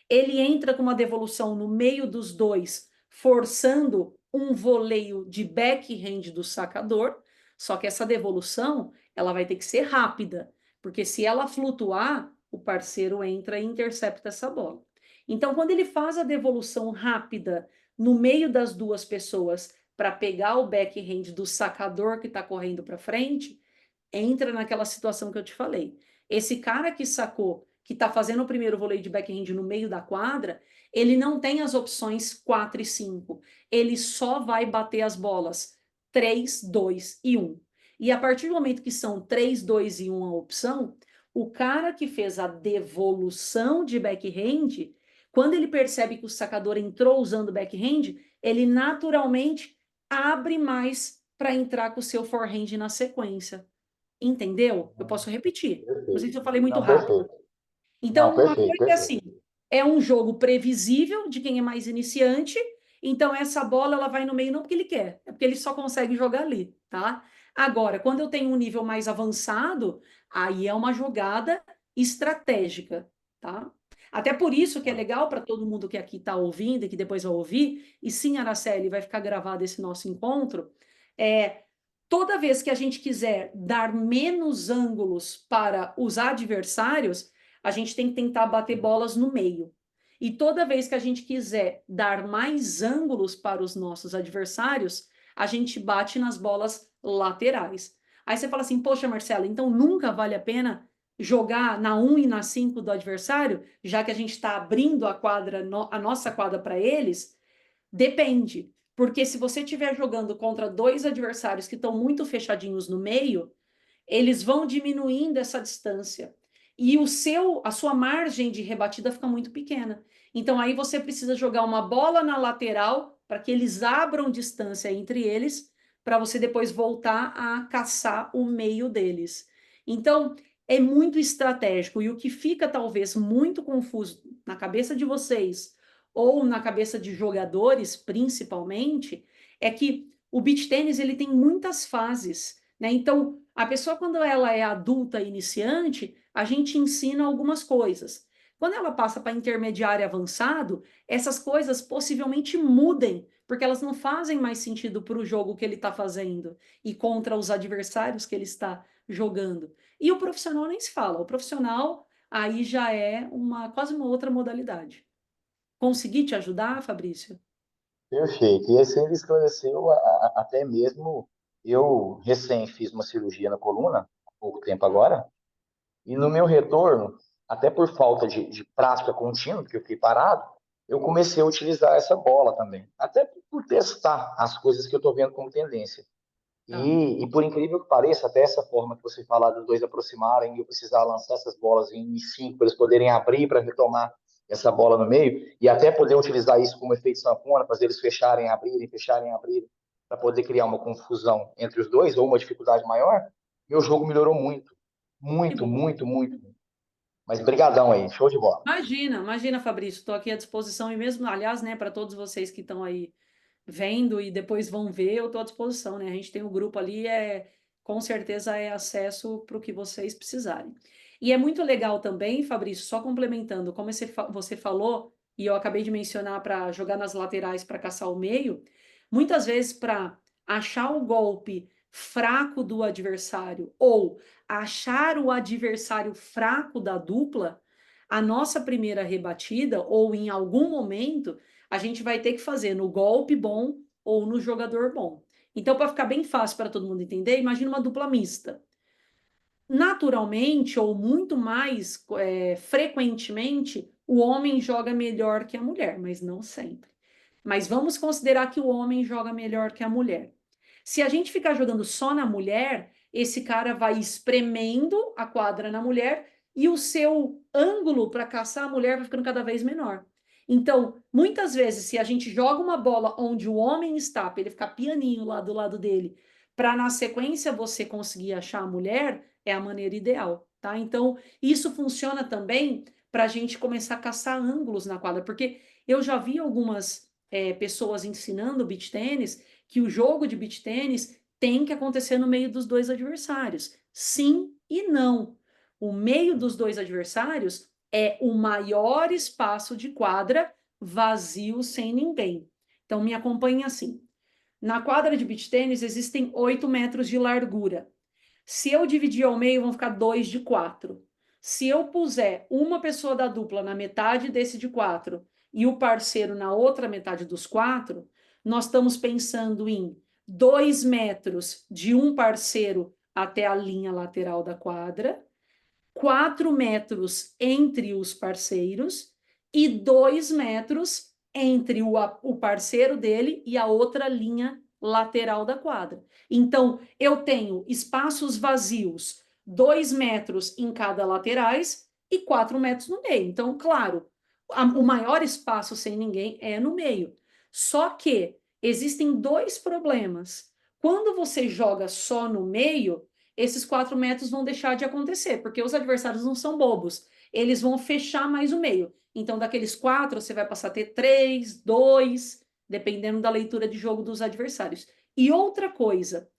Ele entra com uma devolução no meio dos dois, forçando um voleio de backhand do sacador, só que essa devolução ela vai ter que ser rápida, porque se ela flutuar, o parceiro entra e intercepta essa bola. Então, quando ele faz a devolução rápida no meio das duas pessoas para pegar o backhand do sacador que está correndo para frente, entra naquela situação que eu te falei. Esse cara que sacou, que está fazendo o primeiro voleio de backhand no meio da quadra, ele não tem as opções 4 e 5. Ele só vai bater as bolas 3, 2 e 1. E a partir do momento que são 3, 2 e 1 a opção, o cara que fez a devolução de backhand, quando ele percebe que o sacador entrou usando backhand, ele naturalmente abre mais para entrar com o seu forehand na sequência. Entendeu? Eu posso repetir. Não sei se eu falei muito rápido. Então, uma coisa é assim, é um jogo previsível de quem é mais iniciante, então essa bola ela vai no meio não porque ele quer, é porque ele só consegue jogar ali, tá? Agora, quando eu tenho um nível mais avançado, aí é uma jogada estratégica, tá? Até por isso que é legal para todo mundo que aqui está ouvindo e que depois vai ouvir, e sim, Araceli, vai ficar gravado esse nosso encontro, toda vez que a gente quiser dar menos ângulos para os adversários, a gente tem que tentar bater bolas no meio. E toda vez que a gente quiser dar mais ângulos para os nossos adversários, a gente bate nas bolas laterais. Aí você fala assim, poxa, Marcela, então nunca vale a pena jogar na 1 e na 5 do adversário, já que a gente está abrindo a nossa quadra para eles? Depende. Porque se você estiver jogando contra dois adversários que estão muito fechadinhos no meio, eles vão diminuindo essa distância. E a sua margem de rebatida fica muito pequena. Então, aí você precisa jogar uma bola na lateral para que eles abram distância entre eles, para você depois voltar a caçar o meio deles. Então, é muito estratégico. E o que fica, talvez, muito confuso na cabeça de vocês, ou na cabeça de jogadores, principalmente, é que o beach tênis ele tem muitas fases, né? Então, a pessoa, quando ela é adulta iniciante, a gente ensina algumas coisas. Quando ela passa para intermediário avançado, essas coisas possivelmente mudem, porque elas não fazem mais sentido para o jogo que ele está fazendo e contra os adversários que ele está jogando. E o profissional nem se fala. O profissional aí já é quase uma outra modalidade. Consegui te ajudar, Fabrício? Perfeito. E assim ele esclareceu até mesmo. Eu recém fiz uma cirurgia na coluna, há pouco tempo agora, e no meu retorno, até por falta de prática contínua, porque eu fiquei parado, eu comecei a utilizar essa bola também. Até por testar as coisas que eu estou vendo como tendência. Tá. E por incrível que pareça, até essa forma que você falar dos dois aproximarem e eu precisar lançar essas bolas em 5 para eles poderem abrir para retomar essa bola no meio e até poder utilizar isso como efeito sanfona, fazer eles fecharem, abrirem, para poder criar uma confusão entre os dois ou uma dificuldade maior, meu jogo melhorou muito. Que Muito, bom. muito, muito. Mas brigadão aí, show de bola. Imagina, imagina, Fabrício, estou aqui à disposição e mesmo, aliás, né, para todos vocês que estão aí vendo e depois vão ver, eu estou à disposição, né? A gente tem o grupo ali, com certeza é acesso para o que vocês precisarem. E é muito legal também, Fabrício, só complementando, como você falou, e eu acabei de mencionar para jogar nas laterais para caçar o meio, muitas vezes para achar o golpe fraco do adversário ou achar o adversário fraco da dupla, a nossa primeira rebatida, ou em algum momento, a gente vai ter que fazer no golpe bom ou no jogador bom. Então, para ficar bem fácil para todo mundo entender, imagina uma dupla mista. Naturalmente, ou muito mais frequentemente, o homem joga melhor que a mulher, mas não sempre. Mas vamos considerar que o homem joga melhor que a mulher. Se a gente ficar jogando só na mulher, esse cara vai espremendo a quadra na mulher e o seu ângulo para caçar a mulher vai ficando cada vez menor. Então, muitas vezes, se a gente joga uma bola onde o homem está, para ele ficar pianinho lá do lado dele, para na sequência você conseguir achar a mulher, é a maneira ideal, tá? Então, isso funciona também para a gente começar a caçar ângulos na quadra, porque eu já vi algumas pessoas ensinando beach tênis que o jogo de beach tênis tem que acontecer no meio dos dois adversários. Sim e não. O meio dos dois adversários é o maior espaço de quadra vazio sem ninguém. Então, me acompanhe assim. Na quadra de beach tênis existem 8 metros de largura. Se eu dividir ao meio, vão ficar 2 de 4. Se eu puser uma pessoa da dupla na metade desse de 4 e o parceiro na outra metade dos 4, nós estamos pensando em 2 metros de um parceiro até a linha lateral da quadra, 4 metros entre os parceiros e 2 metros entre o parceiro dele e a outra linha lateral da quadra. Então, eu tenho espaços vazios, 2 metros em cada laterais e 4 metros no meio. Então, claro, o maior espaço sem ninguém é no meio. Só que existem dois problemas. Quando você joga só no meio, esses 4 metros vão deixar de acontecer, porque os adversários não são bobos. Eles vão fechar mais o meio. Então, daqueles 4, você vai passar a ter 3, 2, dependendo da leitura de jogo dos adversários. E outra coisa,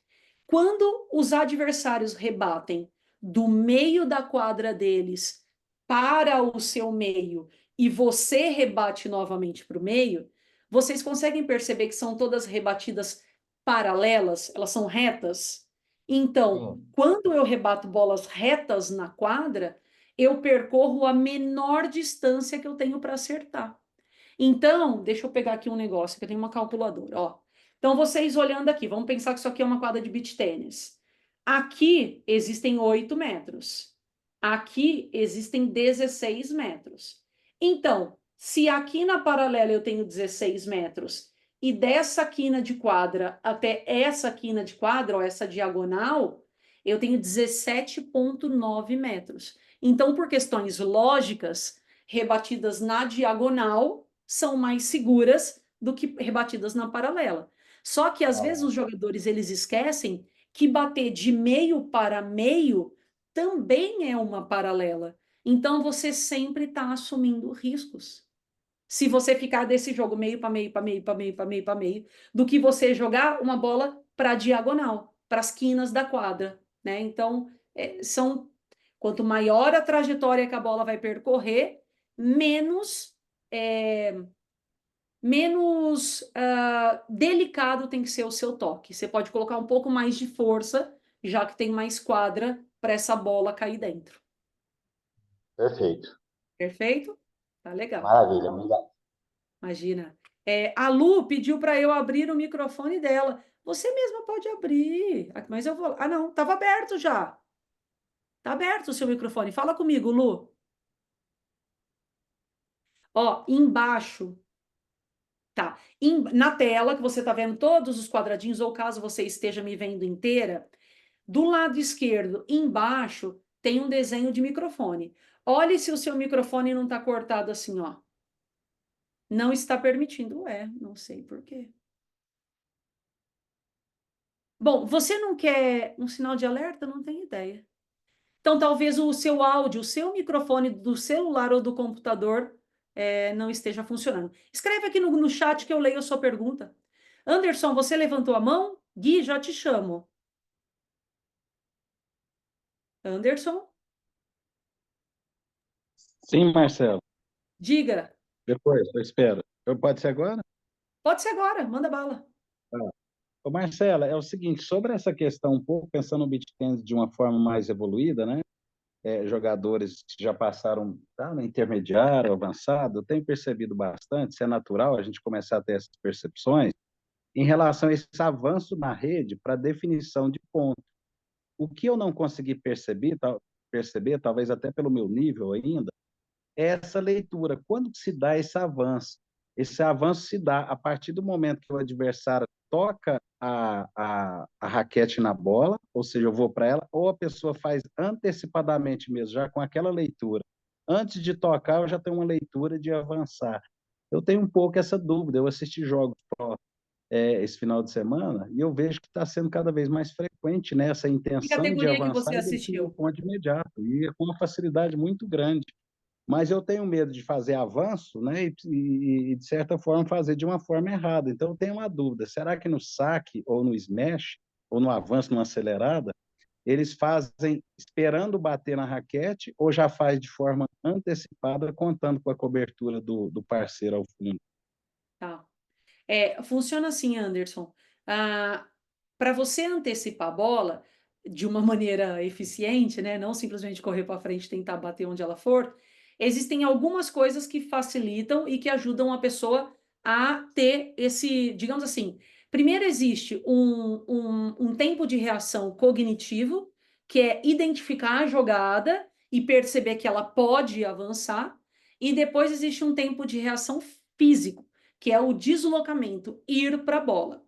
quando os adversários rebatem do meio da quadra deles para o seu meio e você rebate novamente para o meio, vocês conseguem perceber que são todas rebatidas paralelas, elas são retas? Então, Sim. quando eu rebato bolas retas na quadra, eu percorro a menor distância que eu tenho para acertar. Então, deixa eu pegar aqui um negócio, que eu tenho uma calculadora, ó. Então, vocês olhando aqui, vamos pensar que isso aqui é uma quadra de beach tênis. Aqui existem 8 metros. Aqui existem 16 metros. Então, se aqui na paralela eu tenho 16 metros e dessa quina de quadra até essa quina de quadra, ou essa diagonal, eu tenho 17,9 metros. Então, por questões lógicas, rebatidas na diagonal são mais seguras do que rebatidas na paralela. Só que às vezes os jogadores eles esquecem que bater de meio para meio também é uma paralela. Então você sempre está assumindo riscos. Se você ficar desse jogo meio para meio, para meio, para meio, para meio, para meio, do que você jogar uma bola para a diagonal, para as quinas da quadra, né? Então, quanto maior a trajetória que a bola vai percorrer, menos menos delicado tem que ser o seu toque. Você pode colocar um pouco mais de força, já que tem mais quadra para essa bola cair dentro. Perfeito. Perfeito? Tá legal. Maravilha, obrigado. Imagina. A Lu pediu para eu abrir o microfone dela. Você mesma pode abrir. Mas eu vou. Ah, não, estava aberto já. Está aberto o seu microfone. Fala comigo, Lu. Ó, embaixo. Tá. Na tela, que você está vendo todos os quadradinhos, ou caso você esteja me vendo inteira, do lado esquerdo, embaixo, tem um desenho de microfone. Olhe se o seu microfone não está cortado assim, ó. Não está permitindo. Não sei por quê. Bom, você não quer um sinal de alerta? Não tenho ideia. Então, talvez o seu áudio, o seu microfone do celular ou do computador não esteja funcionando. Escreve aqui no chat que eu leio a sua pergunta. Anderson, você levantou a mão? Gui, já te chamo. Anderson? Sim, Marcelo. Diga. Depois, eu espero. Pode ser agora? Pode ser agora, manda bala. Ô, Marcela, é o seguinte, sobre essa questão, um pouco pensando no beach tennis de uma forma mais evoluída, né? Jogadores que já passaram no intermediário, avançado, eu tenho percebido bastante, isso é natural a gente começar a ter essas percepções, em relação a esse avanço na rede para definição de ponto. O que eu não consegui perceber, talvez até pelo meu nível ainda, é essa leitura. Quando se dá esse avanço? Esse avanço se dá a partir do momento que o adversário toca a raquete na bola, ou seja, eu vou para ela, ou a pessoa faz antecipadamente mesmo, já com aquela leitura. Antes de tocar, eu já tenho uma leitura de avançar. Eu tenho um pouco essa dúvida. Eu assisti jogos esse final de semana e eu vejo que está sendo cada vez mais frequente, né, essa Que intenção de categoria que avançar você e definir o assistiu? ponto imediato, e com uma facilidade muito grande. Mas eu tenho medo de fazer avanço, né, de certa forma fazer de uma forma errada. Então eu tenho uma dúvida, será que no saque ou no smash, ou no avanço, numa acelerada, eles fazem esperando bater na raquete ou já faz de forma antecipada, contando com a cobertura do parceiro ao fundo? Tá. Funciona assim, Anderson. Para você antecipar a bola de uma maneira eficiente, né, não simplesmente correr para frente e tentar bater onde ela for, existem algumas coisas que facilitam e que ajudam a pessoa a ter esse, digamos assim, primeiro existe um tempo de reação cognitivo, que é identificar a jogada e perceber que ela pode avançar, e depois existe um tempo de reação físico, que é o deslocamento, ir para a bola.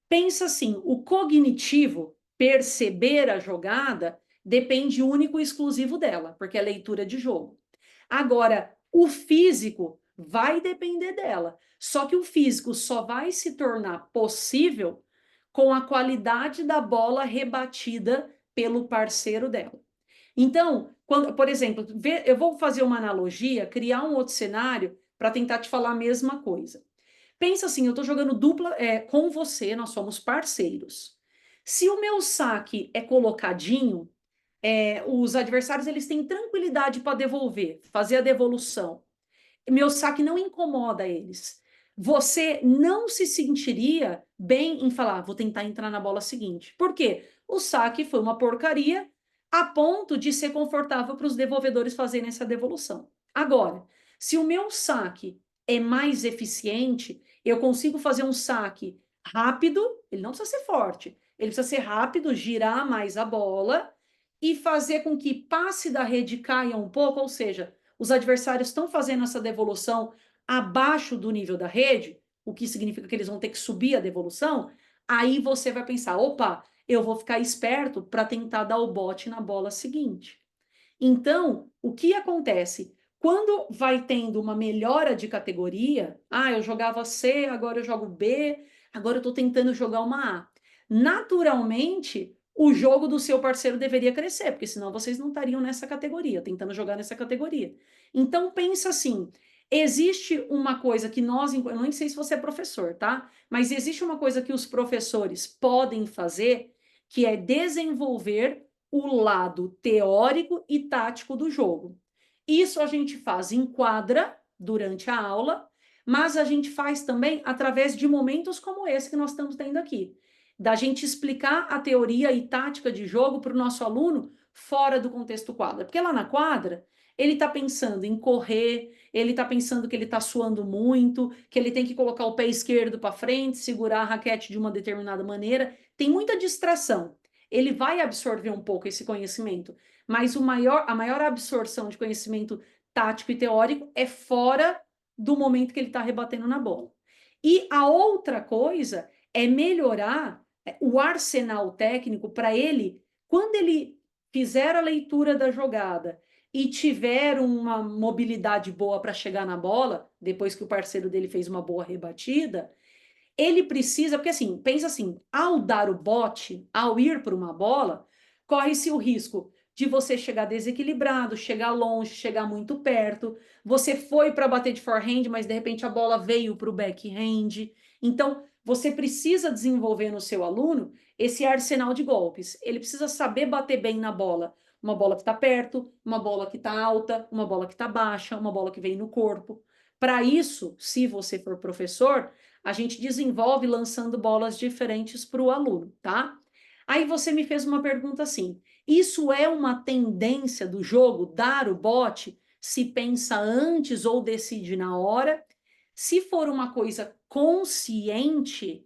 Pensa assim, o cognitivo, perceber a jogada, depende único e exclusivo dela, porque é leitura de jogo. Agora, o físico vai depender dela. Só que o físico só vai se tornar possível com a qualidade da bola rebatida pelo parceiro dela. Então, por exemplo, eu vou fazer uma analogia, criar um outro cenário para tentar te falar a mesma coisa. Pensa assim, eu estou jogando dupla com você, nós somos parceiros. Se o meu saque é colocadinho, os adversários eles têm tranquilidade para devolver, fazer a devolução. Meu saque não incomoda eles. Você não se sentiria bem em falar, vou tentar entrar na bola seguinte. Por quê? O saque foi uma porcaria a ponto de ser confortável para os devolvedores fazerem essa devolução. Agora, se o meu saque é mais eficiente, eu consigo fazer um saque rápido, ele não precisa ser forte, ele precisa ser rápido, girar mais a bola e fazer com que passe da rede caia um pouco, ou seja, os adversários estão fazendo essa devolução abaixo do nível da rede, o que significa que eles vão ter que subir a devolução, aí você vai pensar, opa, eu vou ficar esperto para tentar dar o bote na bola seguinte. Então, o que acontece? Quando vai tendo uma melhora de categoria, eu jogava C, agora eu jogo B, agora eu estou tentando jogar uma A. Naturalmente, o jogo do seu parceiro deveria crescer, porque senão vocês não estariam nessa categoria, tentando jogar nessa categoria. Então, pensa assim, existe uma coisa que nós, eu não sei se você é professor, tá? Mas existe uma coisa que os professores podem fazer, que é desenvolver o lado teórico e tático do jogo. Isso a gente faz em quadra, durante a aula, mas a gente faz também através de momentos como esse que nós estamos tendo aqui, da gente explicar a teoria e tática de jogo para o nosso aluno fora do contexto quadra. Porque lá na quadra, ele está pensando em correr, ele está pensando que ele está suando muito, que ele tem que colocar o pé esquerdo para frente, segurar a raquete de uma determinada maneira. Tem muita distração. Ele vai absorver um pouco esse conhecimento, mas a maior absorção de conhecimento tático e teórico é fora do momento que ele está rebatendo na bola. E a outra coisa é melhorar o arsenal técnico para ele, quando ele fizer a leitura da jogada e tiver uma mobilidade boa para chegar na bola, depois que o parceiro dele fez uma boa rebatida, ele precisa, porque assim, pensa assim, ao dar o bote, ao ir para uma bola, corre-se o risco de você chegar desequilibrado, chegar longe, chegar muito perto. Você foi para bater de forehand, mas de repente a bola veio para o backhand. Então, você precisa desenvolver no seu aluno esse arsenal de golpes. Ele precisa saber bater bem na bola. Uma bola que está perto, uma bola que está alta, uma bola que está baixa, uma bola que vem no corpo. Para isso, se você for professor, a gente desenvolve lançando bolas diferentes para o aluno, tá? Aí você me fez uma pergunta assim: isso é uma tendência do jogo, dar o bote, se pensa antes ou decide na hora? Se for uma coisa consciente,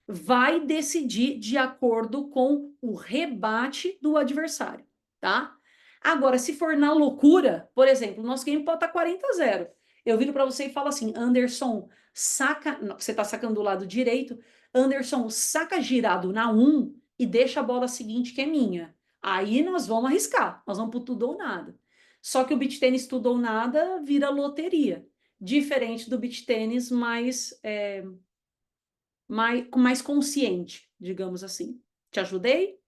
vai decidir de acordo com o rebate do adversário, tá? Agora, se for na loucura, por exemplo, o nosso game pode estar 40-0. Eu viro para você e falo assim: Anderson, saca. Não, você está sacando do lado direito. Anderson, saca girado na 1 e deixa a bola seguinte, que é minha. Aí nós vamos arriscar, nós vamos pro tudo ou nada. Só que o beach tênis tudo ou nada vira loteria. Diferente do beach tênis mais consciente, digamos assim. Te ajudei?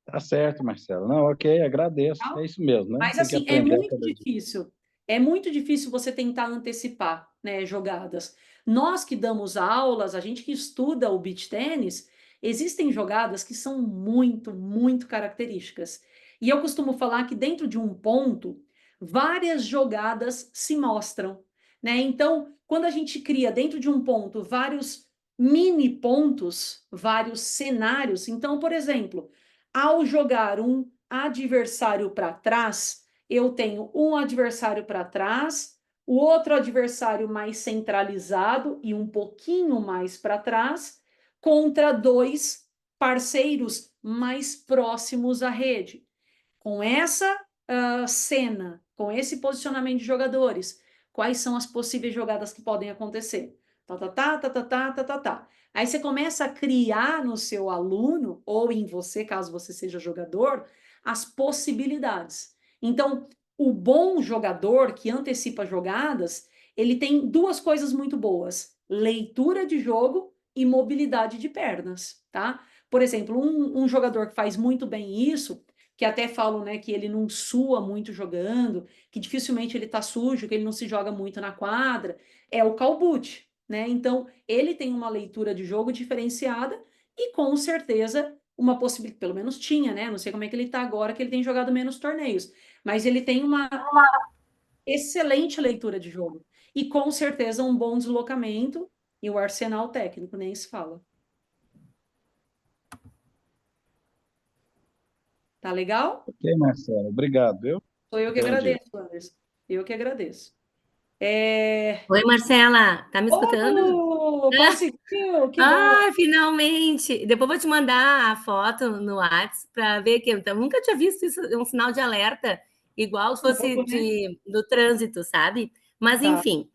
Tá certo, Marcelo. Não, ok, agradeço. Tá? É isso mesmo, né? Mas Tem que assim, é aprender a muito cada dia. difícil. É muito difícil você tentar antecipar, né, jogadas. Nós que damos aulas, a gente que estuda o beach tênis, existem jogadas que são muito, muito características. E eu costumo falar que dentro de um ponto, várias jogadas se mostram, né? Então, quando a gente cria dentro de um ponto vários mini pontos, vários cenários, então, por exemplo, ao jogar um adversário para trás, eu tenho um adversário para trás, o outro adversário mais centralizado e um pouquinho mais para trás, contra 2 parceiros mais próximos à rede. Com essa cena, com esse posicionamento de jogadores, quais são as possíveis jogadas que podem acontecer? Tá, tá, tá, tá, tá, tá, tá, tá, tá. Aí você começa a criar no seu aluno, ou em você, caso você seja jogador, as possibilidades. Então, o bom jogador que antecipa jogadas, ele tem 2 coisas muito boas: leitura de jogo e mobilidade de pernas, tá? Por exemplo, um jogador que faz muito bem isso, que até falam, né, que ele não sua muito jogando, que dificilmente ele tá sujo, que ele não se joga muito na quadra, é o Calbucci, né? Então, ele tem uma leitura de jogo diferenciada e com certeza uma possibilidade, pelo menos tinha, né? Não sei como é que ele tá agora, que ele tem jogado menos torneios, mas ele tem uma excelente leitura de jogo e com certeza um bom deslocamento e o arsenal técnico, nem se fala. Tá legal? Ok, Marcelo, obrigado, viu? Sou eu que Entendi. agradeço, Anderson. Eu que agradeço. É... Oi, Marcela, tá me escutando? Oh, conseguiu! Que bom! Ah, finalmente! Depois vou te mandar a foto no WhatsApp para ver que eu nunca tinha visto isso, um sinal de alerta, igual se fosse Novo, né? do trânsito, sabe? Mas, Tá. enfim,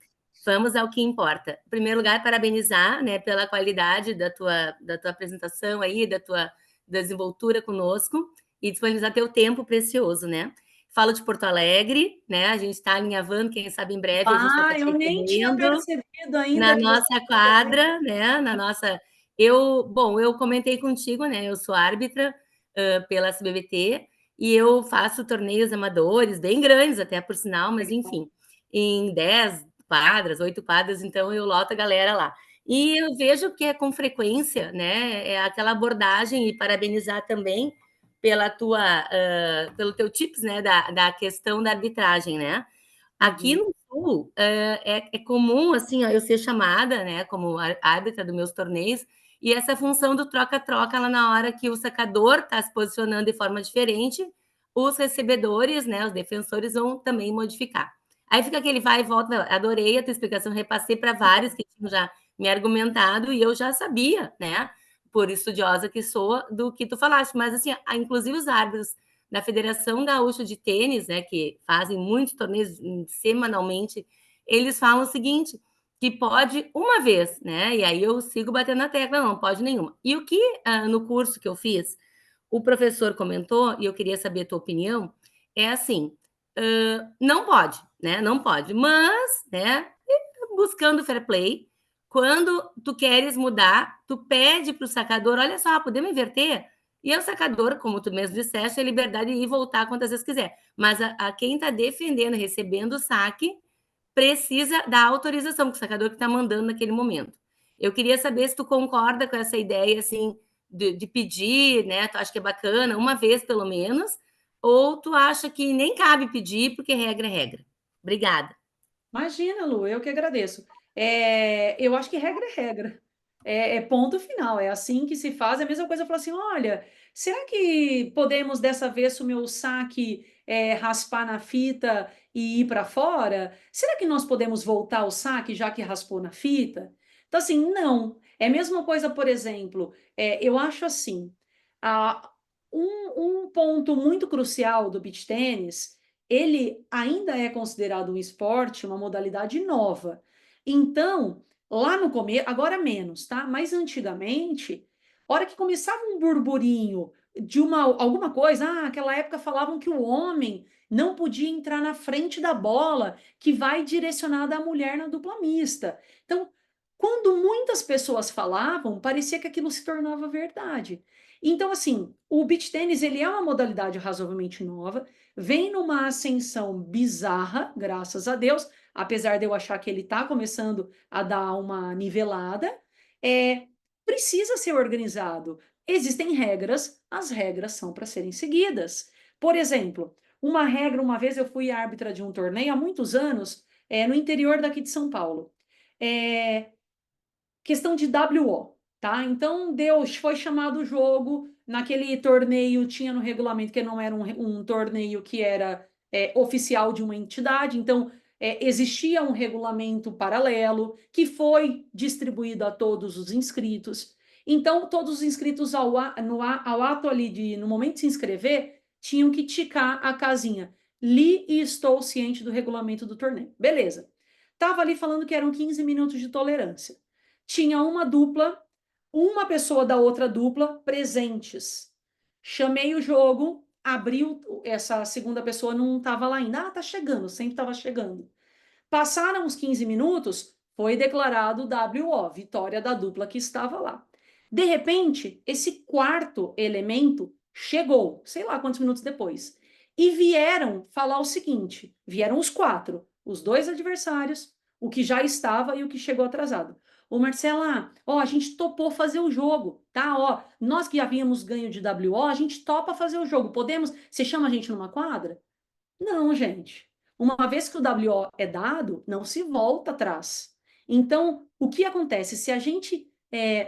vamos ao que importa. Em primeiro lugar, parabenizar, né, pela qualidade da tua apresentação aí, da tua desenvoltura conosco e disponibilizar teu tempo precioso, né? Falo de Porto Alegre, né? A gente está alinhavando, quem sabe em breve a gente vai estar te Eu nem tinha recebendo percebido ainda na que você... nossa quadra, né? Na nossa. Bom, eu comentei contigo, né? Eu sou árbitra pela SBBT e eu faço torneios amadores, bem grandes até por sinal, mas enfim, em 10 quadras, 8 quadras, então eu loto a galera lá. E eu vejo que é com frequência, né? É aquela abordagem e parabenizar também pelo teu tips, né? Da questão da arbitragem, né? Aqui no Sul, é comum, assim, ó, eu ser chamada, né, como árbitra dos meus torneios, e essa função do troca-troca, lá na hora que o sacador está se posicionando de forma diferente, os recebedores, né, os defensores vão também modificar. Aí fica aquele vai e volta. Adorei a tua explicação, repassei para vários que tinham já me argumentado e eu já sabia, né, por estudiosa que sou, do que tu falaste. Mas, assim, inclusive os árbitros da Federação Gaúcha de Tênis, né, que fazem muitos torneios semanalmente, eles falam o seguinte, que pode uma vez, né? E aí eu sigo batendo na tecla, não pode nenhuma. E o que no curso que eu fiz, o professor comentou, e eu queria saber a tua opinião, é assim, não pode, né? Não pode, mas, né, buscando fair play, quando tu queres mudar, tu pede para o sacador, olha só, podemos inverter? E é o sacador, como tu mesmo disseste, tem liberdade de ir e voltar quantas vezes quiser. Mas a quem está defendendo, recebendo o saque, precisa da autorização, que o sacador que está mandando naquele momento. Eu queria saber se tu concorda com essa ideia, assim, de pedir, né? Tu acha que é bacana, uma vez pelo menos, ou tu acha que nem cabe pedir, porque regra é regra? Obrigada. Imagina, Lu, eu que agradeço. Eu acho que regra é regra. É ponto final, é assim que se faz. É a mesma coisa, eu falo assim, olha, será que podemos dessa vez o meu saque raspar na fita e ir para fora? Será que nós podemos voltar o saque já que raspou na fita? Então, assim, não. É a mesma coisa, por exemplo, eu acho assim, ah, um ponto muito crucial do beach tênis, ele ainda é considerado um esporte, uma modalidade nova. Então, lá no começo, agora menos, tá? Mas antigamente, hora que começava um burburinho de alguma coisa, naquela época falavam que o homem não podia entrar na frente da bola que vai direcionada à mulher na dupla mista. Então, quando muitas pessoas falavam, parecia que aquilo se tornava verdade. Então, assim, o beach tênis, ele é uma modalidade razoavelmente nova, vem numa ascensão bizarra, graças a Deus, apesar de eu achar que ele está começando a dar uma nivelada, precisa ser organizado. Existem regras, as regras são para serem seguidas. Por exemplo, uma regra, uma vez eu fui árbitra de um torneio há muitos anos, no interior daqui de São Paulo. Questão de WO, tá? Então, foi chamado o jogo, naquele torneio tinha no regulamento que não era um torneio que era oficial de uma entidade, então existia um regulamento paralelo que foi distribuído a todos os inscritos. Então, todos os inscritos ao ato ali, no momento de se inscrever, tinham que ticar a casinha. Li e estou ciente do regulamento do torneio. Beleza. Tava ali falando que eram 15 minutos de tolerância. Tinha uma dupla, uma pessoa da outra dupla presentes. Chamei o jogo, abriu, essa segunda pessoa não estava lá ainda. Tá chegando, sempre estava chegando. Passaram os 15 minutos, foi declarado WO, vitória da dupla que estava lá. De repente, esse quarto elemento chegou, sei lá quantos minutos depois, e vieram falar o seguinte, vieram os quatro, os dois adversários, o que já estava e o que chegou atrasado. Ô Marcela, a gente topou fazer o jogo, tá? Nós que havíamos ganho de WO, a gente topa fazer o jogo, podemos? Você chama a gente numa quadra? Não, gente. Uma vez que o WO é dado, não se volta atrás. Então, o que acontece? Se a gente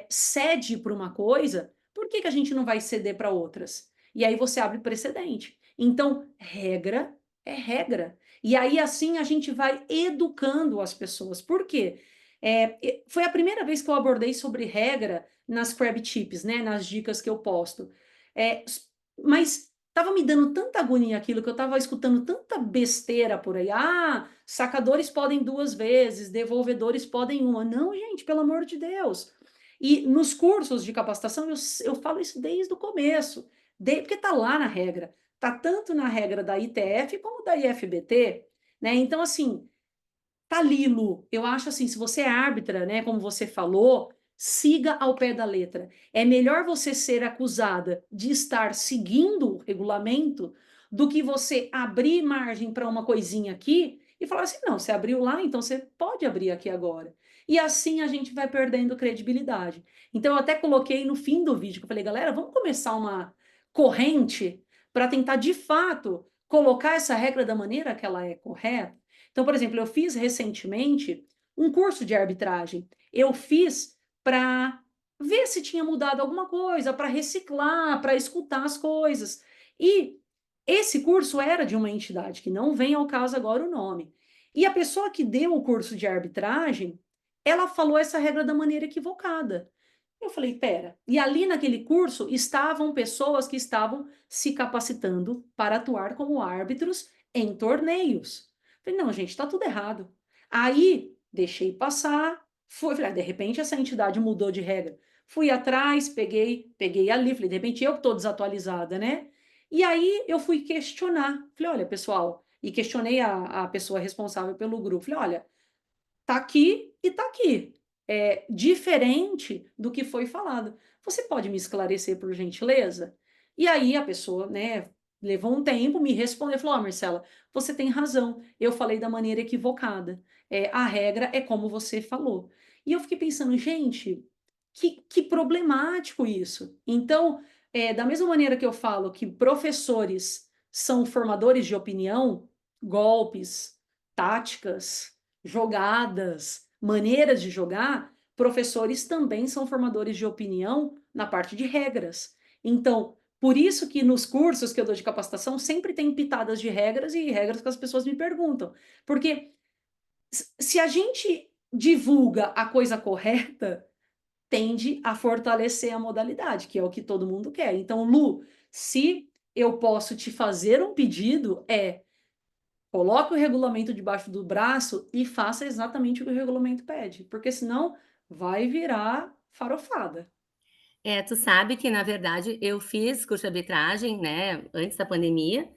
cede para uma coisa, por que a gente não vai ceder para outras? E aí você abre precedente. Então, regra é regra. E aí, assim, a gente vai educando as pessoas. Por quê? Foi a primeira vez que eu abordei sobre regra nas crab tips, né? Nas dicas que eu posto. Mas estava me dando tanta agonia aquilo, que eu estava escutando tanta besteira por aí. Sacadores podem 2 vezes, devolvedores podem uma. Não, gente, pelo amor de Deus. E nos cursos de capacitação, eu falo isso desde o começo, porque está lá na regra. Está tanto na regra da ITF como da IFBT, né? Então, assim, tá ali, Lu. Eu acho assim, se você é árbitra, né, como você falou, siga ao pé da letra. É melhor você ser acusada de estar seguindo o regulamento do que você abrir margem para uma coisinha aqui e falar assim, não, você abriu lá, então você pode abrir aqui agora. E assim a gente vai perdendo credibilidade. Então eu até coloquei no fim do vídeo, que eu falei, galera, vamos começar uma corrente para tentar, de fato, colocar essa regra da maneira que ela é correta. Então, por exemplo, eu fiz recentemente um curso de arbitragem. Eu fiz para ver se tinha mudado alguma coisa, para reciclar, para escutar as coisas. E esse curso era de uma entidade, que não vem ao caso agora o nome. E a pessoa que deu o curso de arbitragem, ela falou essa regra da maneira equivocada. Eu falei, pera. E ali naquele curso estavam pessoas que estavam se capacitando para atuar como árbitros em torneios. Falei, não, gente, está tudo errado. Aí deixei passar, falei, de repente essa entidade mudou de regra. Fui atrás, peguei ali, falei, de repente eu que estou desatualizada, né? E aí eu fui questionar. Falei, olha, pessoal, e questionei a pessoa responsável pelo grupo. Falei, olha, tá aqui e tá aqui. É diferente do que foi falado. Você pode me esclarecer, por gentileza? E aí a pessoa, né, levou um tempo, me respondeu, falou: "Ó, Marcela, você tem razão. Eu falei da maneira equivocada. A regra é como você falou." E eu fiquei pensando, gente, que problemático isso. Então, da mesma maneira que eu falo que professores são formadores de opinião, golpes, táticas, jogadas, maneiras de jogar, professores também são formadores de opinião na parte de regras. Então, por isso que nos cursos que eu dou de capacitação sempre tem pitadas de regras e regras que as pessoas me perguntam. Porque se a gente divulga a coisa correta, tende a fortalecer a modalidade, que é o que todo mundo quer. Então, Lu, se eu posso te fazer um pedido, coloque o regulamento debaixo do braço e faça exatamente o que o regulamento pede, porque senão vai virar farofada. Tu sabe que, na verdade, eu fiz curso de arbitragem, né, antes da pandemia,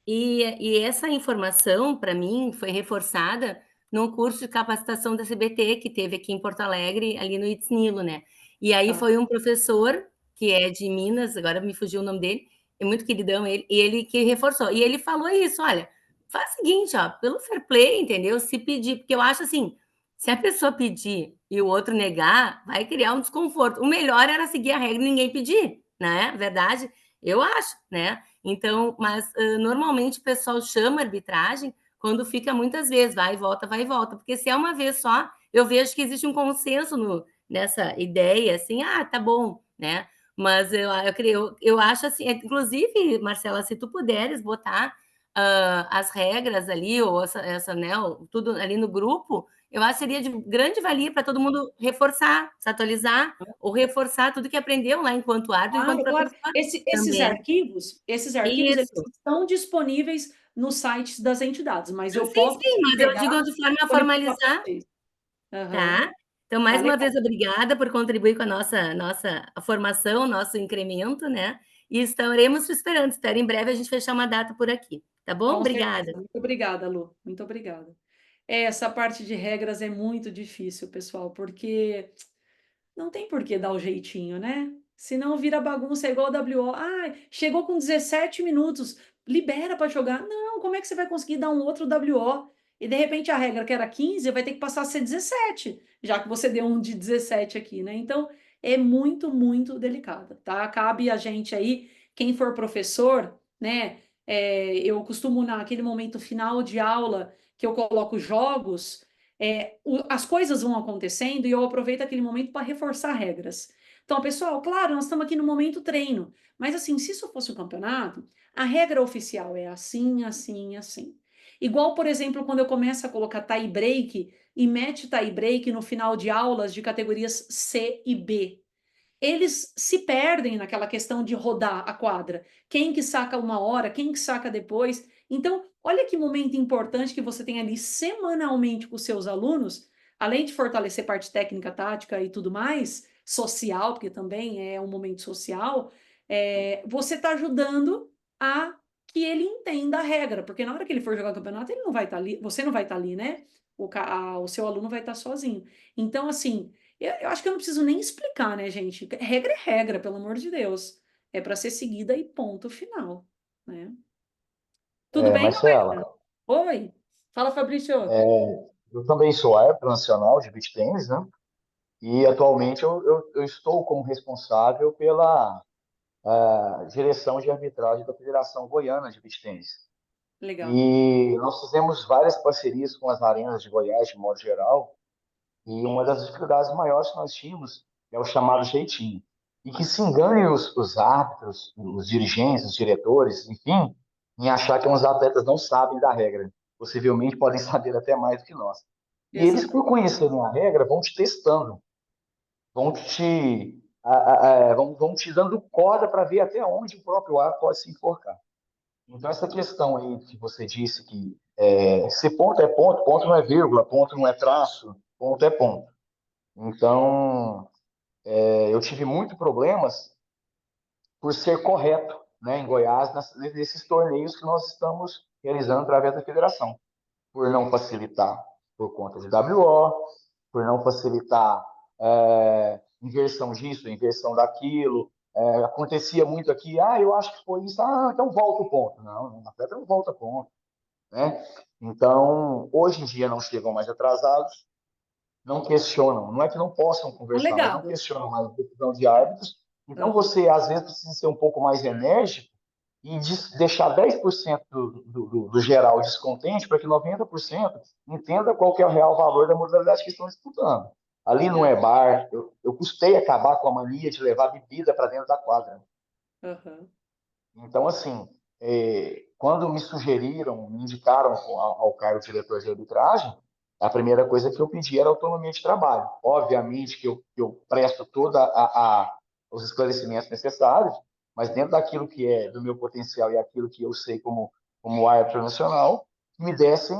e essa informação, para mim, foi reforçada num curso de capacitação da CBT que teve aqui em Porto Alegre, ali no ITS Nilo, né. E aí Tá? foi um professor que é de Minas, agora me fugiu o nome dele, é muito queridão ele, e ele que reforçou. E ele falou isso: "Olha, faz o seguinte, ó, pelo fair play, entendeu, se pedir", porque eu acho assim, se a pessoa pedir e o outro negar, vai criar um desconforto. O melhor era seguir a regra e ninguém pedir, né? Verdade? Eu acho, né? Então, mas normalmente o pessoal chama arbitragem quando fica muitas vezes, vai e volta, porque se é uma vez só, eu vejo que existe um consenso nessa ideia, assim, tá bom, né? Mas eu acho assim, inclusive, Marcela, se tu puderes botar as regras ali, ou essa né, tudo ali no grupo, eu acho que seria de grande valia para todo mundo reforçar, se atualizar, ou reforçar tudo que aprendeu lá enquanto árbitro, enquanto Claro, claro. professor Esses também. arquivos, eles Isso. estão disponíveis nos sites das entidades, mas eu Sim, posso sim, mas eu pegar digo de forma e a disponibilizar para formalizar, vocês. Aham. tá? Então, Tá mais uma legal. vez, obrigada por contribuir com a nossa formação, nosso incremento, né? E estaremos te esperando. Espero em breve a gente fechar uma data por aqui, tá bom? Com Obrigada. certeza. Muito obrigada, Lu. Muito obrigada. Essa parte de regras é muito difícil, pessoal, porque não tem por que dar o jeitinho, né? Senão vira bagunça, é igual o WO. Chegou com 17 minutos, libera para jogar. Não, como é que você vai conseguir dar um outro WO? E de repente a regra que era 15 vai ter que passar a ser 17, já que você deu um de 17 aqui, né? Então é muito, muito delicado, tá? Cabe a gente aí, quem for professor, né? Eu costumo, naquele momento final de aula, que eu coloco jogos, as coisas vão acontecendo e eu aproveito aquele momento para reforçar regras. Então, pessoal, claro, nós estamos aqui no momento treino, mas assim, se isso fosse um campeonato, a regra oficial é assim, assim, assim. Igual, por exemplo, quando eu começo a colocar tie break e match tie break no final de aulas de categorias C e B. Eles se perdem naquela questão de rodar a quadra. Quem que saca uma hora, quem que saca depois. Então, olha que momento importante que você tem ali semanalmente com os seus alunos, além de fortalecer parte técnica, tática e tudo mais, social, porque também é um momento social, você está ajudando a que ele entenda a regra, porque na hora que ele for jogar o campeonato, ele não vai estar ali, você não vai estar ali, né? O seu aluno vai estar sozinho. Então, assim, eu acho que eu não preciso nem explicar, né, gente? Regra é regra, pelo amor de Deus. É para ser seguida e ponto final, né? Tudo bem, Marcela, Roberta? Oi. Fala, Fabrício. eu também sou árbitro nacional de beach tennis, né? E atualmente eu estou como responsável pela direção de arbitragem da Federação Goiana de Beach Tennis. Legal. E nós fizemos várias parcerias com as arenas de Goiás, de modo geral, e uma das dificuldades maiores que nós tínhamos é o chamado jeitinho. E que se enganem os árbitros, os dirigentes, os diretores, enfim, em achar que os atletas não sabem da regra. Possivelmente podem saber até mais do que nós. E eles, Exato. por conhecerem a regra, vão te testando, vão te dando corda para ver até onde o próprio árbitro pode se enforcar. Então, essa questão aí que você disse que se ponto é ponto, ponto não é vírgula, ponto não é traço, ponto é ponto. Então, eu tive muito problemas por ser correto, né, em Goiás, nesses torneios que nós estamos realizando através da federação, por não facilitar por conta de WO, por não facilitar inversão disso, inversão daquilo. Acontecia muito aqui, eu acho que foi isso, então volta o ponto. Não, na atleta não volta ponto, né? Então, hoje em dia não chegam mais atrasados, não questionam, não é que não possam Um conversar, mas não legado. questionam mais a decisão de árbitros. Então, Aham. você, às vezes, precisa ser um pouco mais enérgico e deixar 10% do geral descontente para que 90% entenda qual que é o real valor da modalidade que estão disputando. Ali não é bar. Eu custei acabar com a mania de levar bebida para dentro da quadra. Aham. Então, assim, quando me sugeriram, me indicaram ao cargo de diretor de arbitragem, a primeira coisa que eu pedi era autonomia de trabalho. Obviamente que eu presto todos os esclarecimentos necessários, mas dentro daquilo que é do meu potencial e aquilo que eu sei como árbitro nacional, me dessem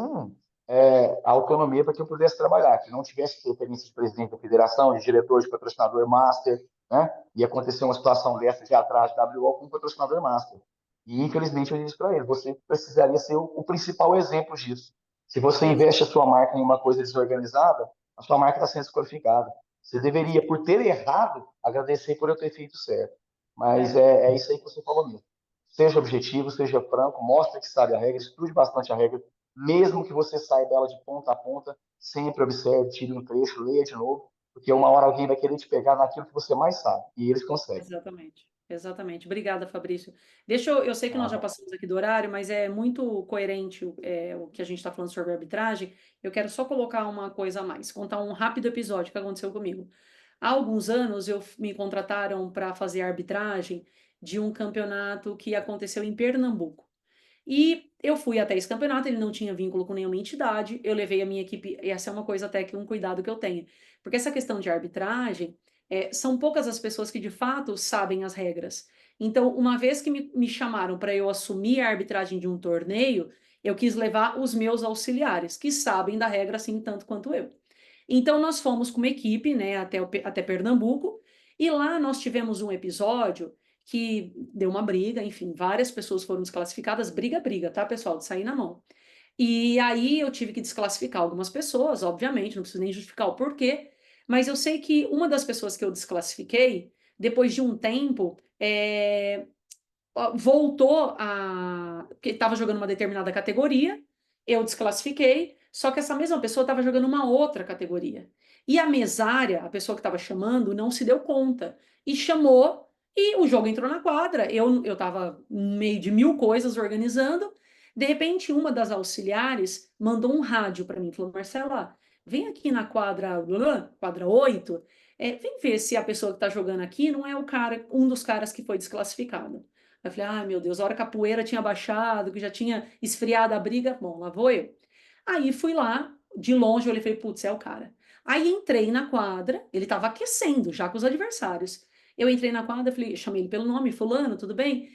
a autonomia para que eu pudesse trabalhar, que não tivesse preferência de presidente da federação, de diretor, de patrocinador master, né? E aconteceu uma situação dessa já atrás de WO com o patrocinador master. E, infelizmente, eu disse para ele, você precisaria ser o principal exemplo disso. Se você investe a sua marca em uma coisa desorganizada, a sua marca está sendo desqualificada. Você deveria, por ter errado, agradecer por eu ter feito certo. Mas é isso aí que você falou mesmo. Seja objetivo, seja franco, mostre que sabe a regra, estude bastante a regra, mesmo que você saiba ela de ponta a ponta, sempre observe, tire um trecho, leia de novo, porque uma hora alguém vai querer te pegar naquilo que você mais sabe, e eles conseguem. Exatamente, exatamente. Obrigada, Fabrício. Eu sei que nós já Ah, passamos aqui do horário, mas é muito coerente o que a gente está falando sobre arbitragem. Eu quero só colocar uma coisa a mais, contar um rápido episódio que aconteceu comigo. Há alguns anos me contrataram para fazer arbitragem de um campeonato que aconteceu em Pernambuco. E eu fui até esse campeonato, ele não tinha vínculo com nenhuma entidade, eu levei a minha equipe, e essa é uma coisa até que um cuidado que eu tenho, porque essa questão de arbitragem, são poucas as pessoas que de fato sabem as regras. Então, uma vez que me chamaram para eu assumir a arbitragem de um torneio, eu quis levar os meus auxiliares, que sabem da regra assim tanto quanto eu. Então, nós fomos com uma equipe, né, até Pernambuco, e lá nós tivemos um episódio que deu uma briga, enfim, várias pessoas foram desclassificadas, briga, tá, pessoal, de sair na mão. E aí eu tive que desclassificar algumas pessoas, obviamente, não preciso nem justificar o porquê, mas eu sei que uma das pessoas que eu desclassifiquei, depois de um tempo, voltou a. Porque estava jogando uma determinada categoria, eu desclassifiquei, só que essa mesma pessoa estava jogando uma outra categoria. E a mesária, a pessoa que estava chamando, não se deu conta. E chamou, e o jogo entrou na quadra. Eu estava no meio de 1000 coisas organizando. De repente, uma das auxiliares mandou um rádio para mim, falou: Marcela, vem aqui na quadra, quadra 8, vem ver se a pessoa que está jogando aqui não é um dos caras que foi desclassificado. Eu falei, ai meu Deus, a hora que a poeira tinha baixado, que já tinha esfriado a briga, bom, lá vou eu. Aí fui lá, de longe, eu olhei e falei, putz, é o cara. Aí entrei na quadra, ele estava aquecendo já com os adversários. Eu entrei na quadra, falei, chamei ele pelo nome, fulano, tudo bem?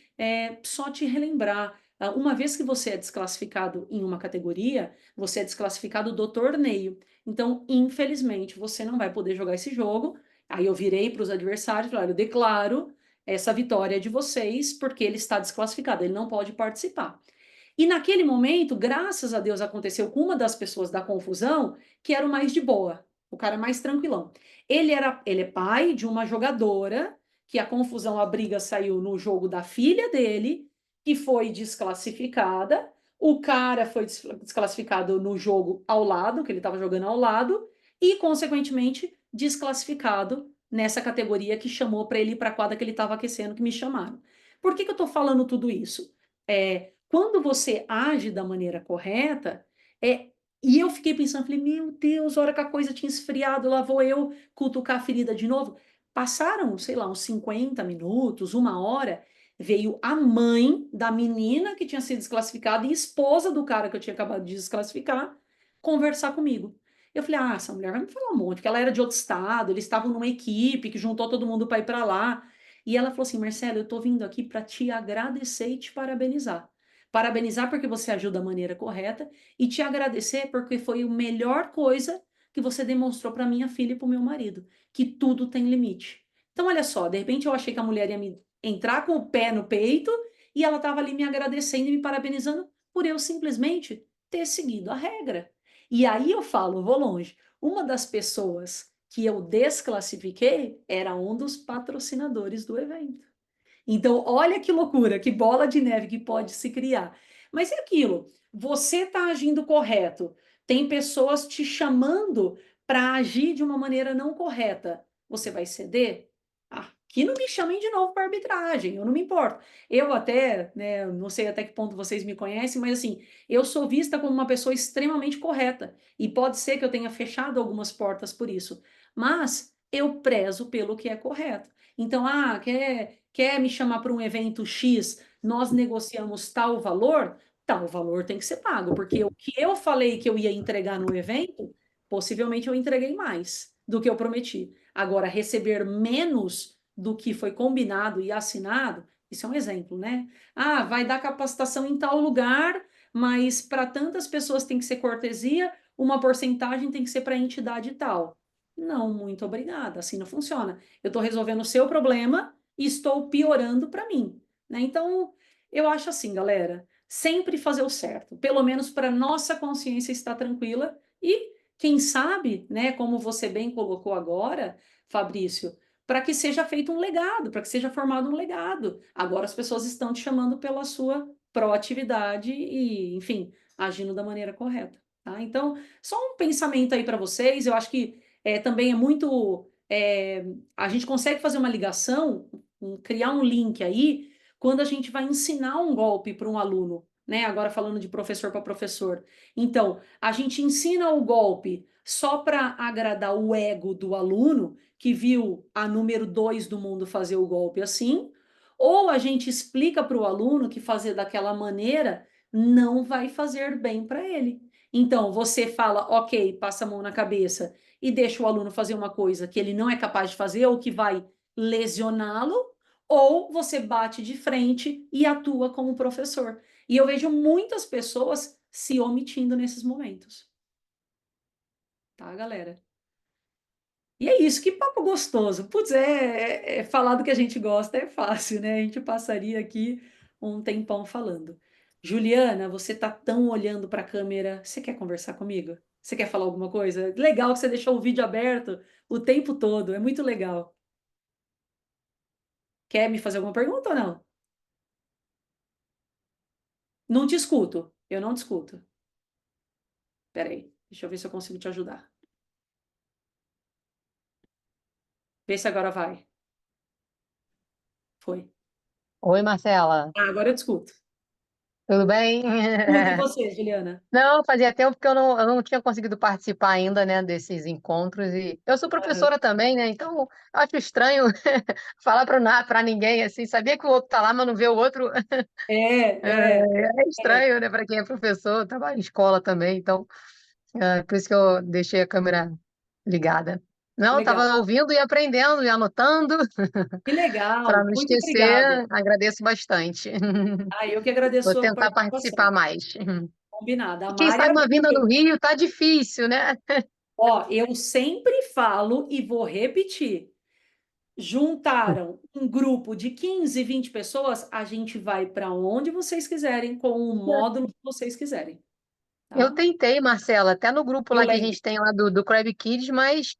Só te relembrar, uma vez que você é desclassificado em uma categoria, você é desclassificado do torneio. Então, infelizmente, você não vai poder jogar esse jogo. Aí eu virei para os adversários e falei, eu declaro essa vitória de vocês, porque ele está desclassificado, ele não pode participar. E naquele momento, graças a Deus, aconteceu com uma das pessoas da confusão, que era o mais de boa, o cara mais tranquilão. Ele é pai de uma jogadora, que a confusão, a briga saiu no jogo da filha dele, que foi desclassificada. O cara foi desclassificado no jogo ao lado, que ele estava jogando ao lado, e, consequentemente, desclassificado nessa categoria que chamou para ele ir para a quadra que ele estava aquecendo, que me chamaram. Por que eu estou falando tudo isso? quando você age da maneira correta, e eu fiquei pensando, falei, meu Deus, a hora que a coisa tinha esfriado, lá vou eu cutucar a ferida de novo. Passaram, sei lá, uns 50 minutos, 1 hora, veio a mãe da menina que tinha sido desclassificada e esposa do cara que eu tinha acabado de desclassificar conversar comigo. Eu falei, ah, essa mulher vai me falar um monte, porque ela era de outro estado, eles estavam numa equipe que juntou todo mundo para ir para lá. E ela falou assim, Marcelo, eu tô vindo aqui para te agradecer e te parabenizar. Parabenizar porque você agiu da maneira correta e te agradecer porque foi a melhor coisa que você demonstrou para minha filha e para o meu marido, que tudo tem limite. Então, olha só, de repente eu achei que a mulher ia me entrar com o pé no peito e ela estava ali me agradecendo e me parabenizando por eu simplesmente ter seguido a regra. E aí eu falo, vou longe. Uma das pessoas que eu desclassifiquei era um dos patrocinadores do evento. Então, olha que loucura, que bola de neve que pode se criar. Mas é aquilo, você está agindo correto, tem pessoas te chamando para agir de uma maneira não correta. Você vai ceder? Ah, que não me chamem de novo para arbitragem, eu não me importo. Eu até, né, não sei até que ponto vocês me conhecem, mas assim, eu sou vista como uma pessoa extremamente correta. E pode ser que eu tenha fechado algumas portas por isso. Mas eu prezo pelo que é correto. Então, quer me chamar para um evento X, nós negociamos tal valor tem que ser pago, porque o que eu falei que eu ia entregar no evento, possivelmente eu entreguei mais do que eu prometi. Agora, receber menos do que foi combinado e assinado, isso é um exemplo, né? Ah, vai dar capacitação em tal lugar, mas para tantas pessoas tem que ser cortesia, uma porcentagem tem que ser para a entidade tal. Não, muito obrigada, assim não funciona. Eu estou resolvendo o seu problema e estou piorando para mim, né? Então, eu acho assim, galera, sempre fazer o certo, pelo menos para nossa consciência estar tranquila e, quem sabe, né, como você bem colocou agora, Fabrício, para que seja feito um legado, para que seja formado um legado. Agora as pessoas estão te chamando pela sua proatividade e, enfim, agindo da maneira correta, tá? Então, só um pensamento aí para vocês, eu acho que também é muito. A gente consegue fazer uma ligação, criar um link aí, quando a gente vai ensinar um golpe para um aluno, né? Agora falando de professor para professor. Então, a gente ensina o golpe só para agradar o ego do aluno, que viu a número 2 do mundo fazer o golpe assim, ou a gente explica para o aluno que fazer daquela maneira não vai fazer bem para ele. Então, você fala, ok, passa a mão na cabeça e deixa o aluno fazer uma coisa que ele não é capaz de fazer ou que vai lesioná-lo, ou você bate de frente e atua como professor. E eu vejo muitas pessoas se omitindo nesses momentos. Tá, galera? E é isso, que papo gostoso. Putz, falar do que a gente gosta é fácil, né? A gente passaria aqui um tempão falando. Juliana, você tá tão olhando para a câmera. Você quer conversar comigo? Você quer falar alguma coisa? Legal que você deixou o vídeo aberto o tempo todo, é muito legal. Quer me fazer alguma pergunta ou não? Não te escuto, eu não te escuto. Peraí, deixa eu ver se eu consigo te ajudar. Vê se agora vai. Foi. Oi, Marcela, Ah, agora eu te escuto. tudo bem? Tudo e você, Juliana? Não, fazia tempo que eu não tinha conseguido participar ainda, né, desses encontros e eu sou Aham. professora também, né, então eu acho estranho falar para ninguém, assim, sabia que o outro tá lá, mas não vê o outro, é É. estranho, né, para quem é professor, trabalha em escola também, então, por isso que eu deixei a câmera ligada. Não, eu Legal. estava ouvindo e aprendendo e anotando Que legal. para não Muito obrigada. esquecer, agradeço bastante. Ah, eu que Vou agradeço a tentar participar participação. mais. Combinada. A E quem Mari sabe uma abriu. vinda no Rio tá difícil, né? Ó, eu sempre falo e vou repetir. Juntaram um grupo de 15, 20 pessoas, a gente vai para onde vocês quiserem, com o módulo que vocês quiserem, Eu tá? tentei, Marcela, até no grupo Eu lá que a lembro. gente tem lá do Crab Kids, mas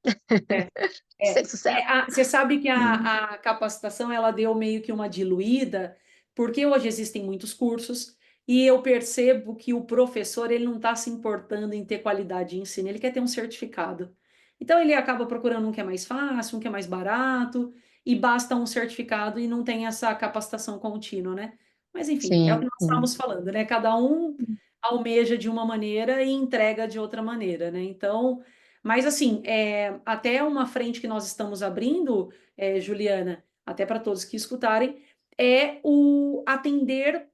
É, sem é. sucesso. Você sabe que a capacitação ela deu meio que uma diluída, porque hoje existem muitos cursos e eu percebo que o professor ele não está se importando em ter qualidade de ensino, ele quer ter um certificado. Então ele acaba procurando um que é mais fácil, um que é mais barato, e basta um certificado e não tem essa capacitação contínua, né? Mas, enfim, é o que Sim, nós estávamos falando, né? Cada um almeja de uma maneira e entrega de outra maneira, né? Então, mas assim, até uma frente que nós estamos abrindo, Juliana, até para todos que escutarem, é o atender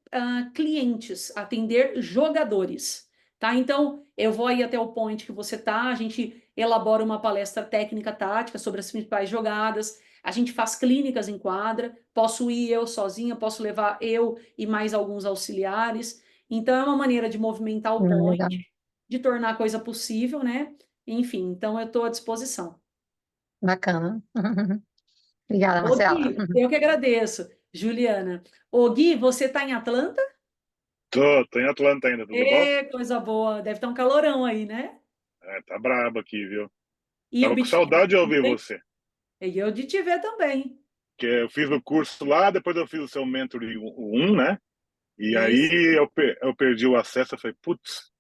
clientes, atender jogadores, tá? Então, eu vou aí até o point que você tá, a gente elabora uma palestra técnica tática sobre as principais jogadas, a gente faz clínicas em quadra, posso ir eu sozinha, posso levar eu e mais alguns auxiliares. Então, é uma maneira de movimentar o point, legal. de tornar a coisa possível, né? Enfim, então eu estou à disposição. Bacana. Obrigada, Ô, Marcela. Gui, eu que agradeço. Juliana. Ô, Gui, você está em Atlanta? Tô em Atlanta ainda, tudo bom? Coisa boa. Deve estar um calorão aí, né? Tá brabo aqui, viu? E o Tava com bichinho saudade de ouvir também? você. E eu de te ver também. Que eu fiz o curso lá, depois eu fiz o seu Mentoring 1, né? E Isso. aí eu perdi o acesso, eu falei, putz,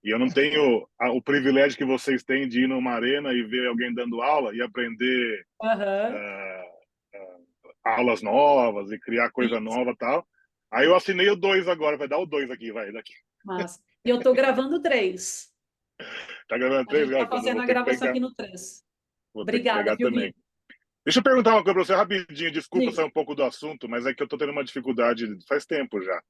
e eu não tenho o privilégio que vocês têm de ir numa arena e ver alguém dando aula e aprender Aham. ah, aulas novas e criar coisa Isso. nova e tal. Aí eu assinei o 2 agora, vai dar o 2 aqui, vai, daqui. Massa. E eu estou gravando 3. Tá gravando A 3, gente está então eu fazendo a gravação aqui no 3. vou ter que Obrigada, pegar viu, também. Gui? Deixa eu perguntar uma coisa para você rapidinho, desculpa Diga. sair um pouco do assunto, mas é que eu tô tendo uma dificuldade faz tempo já.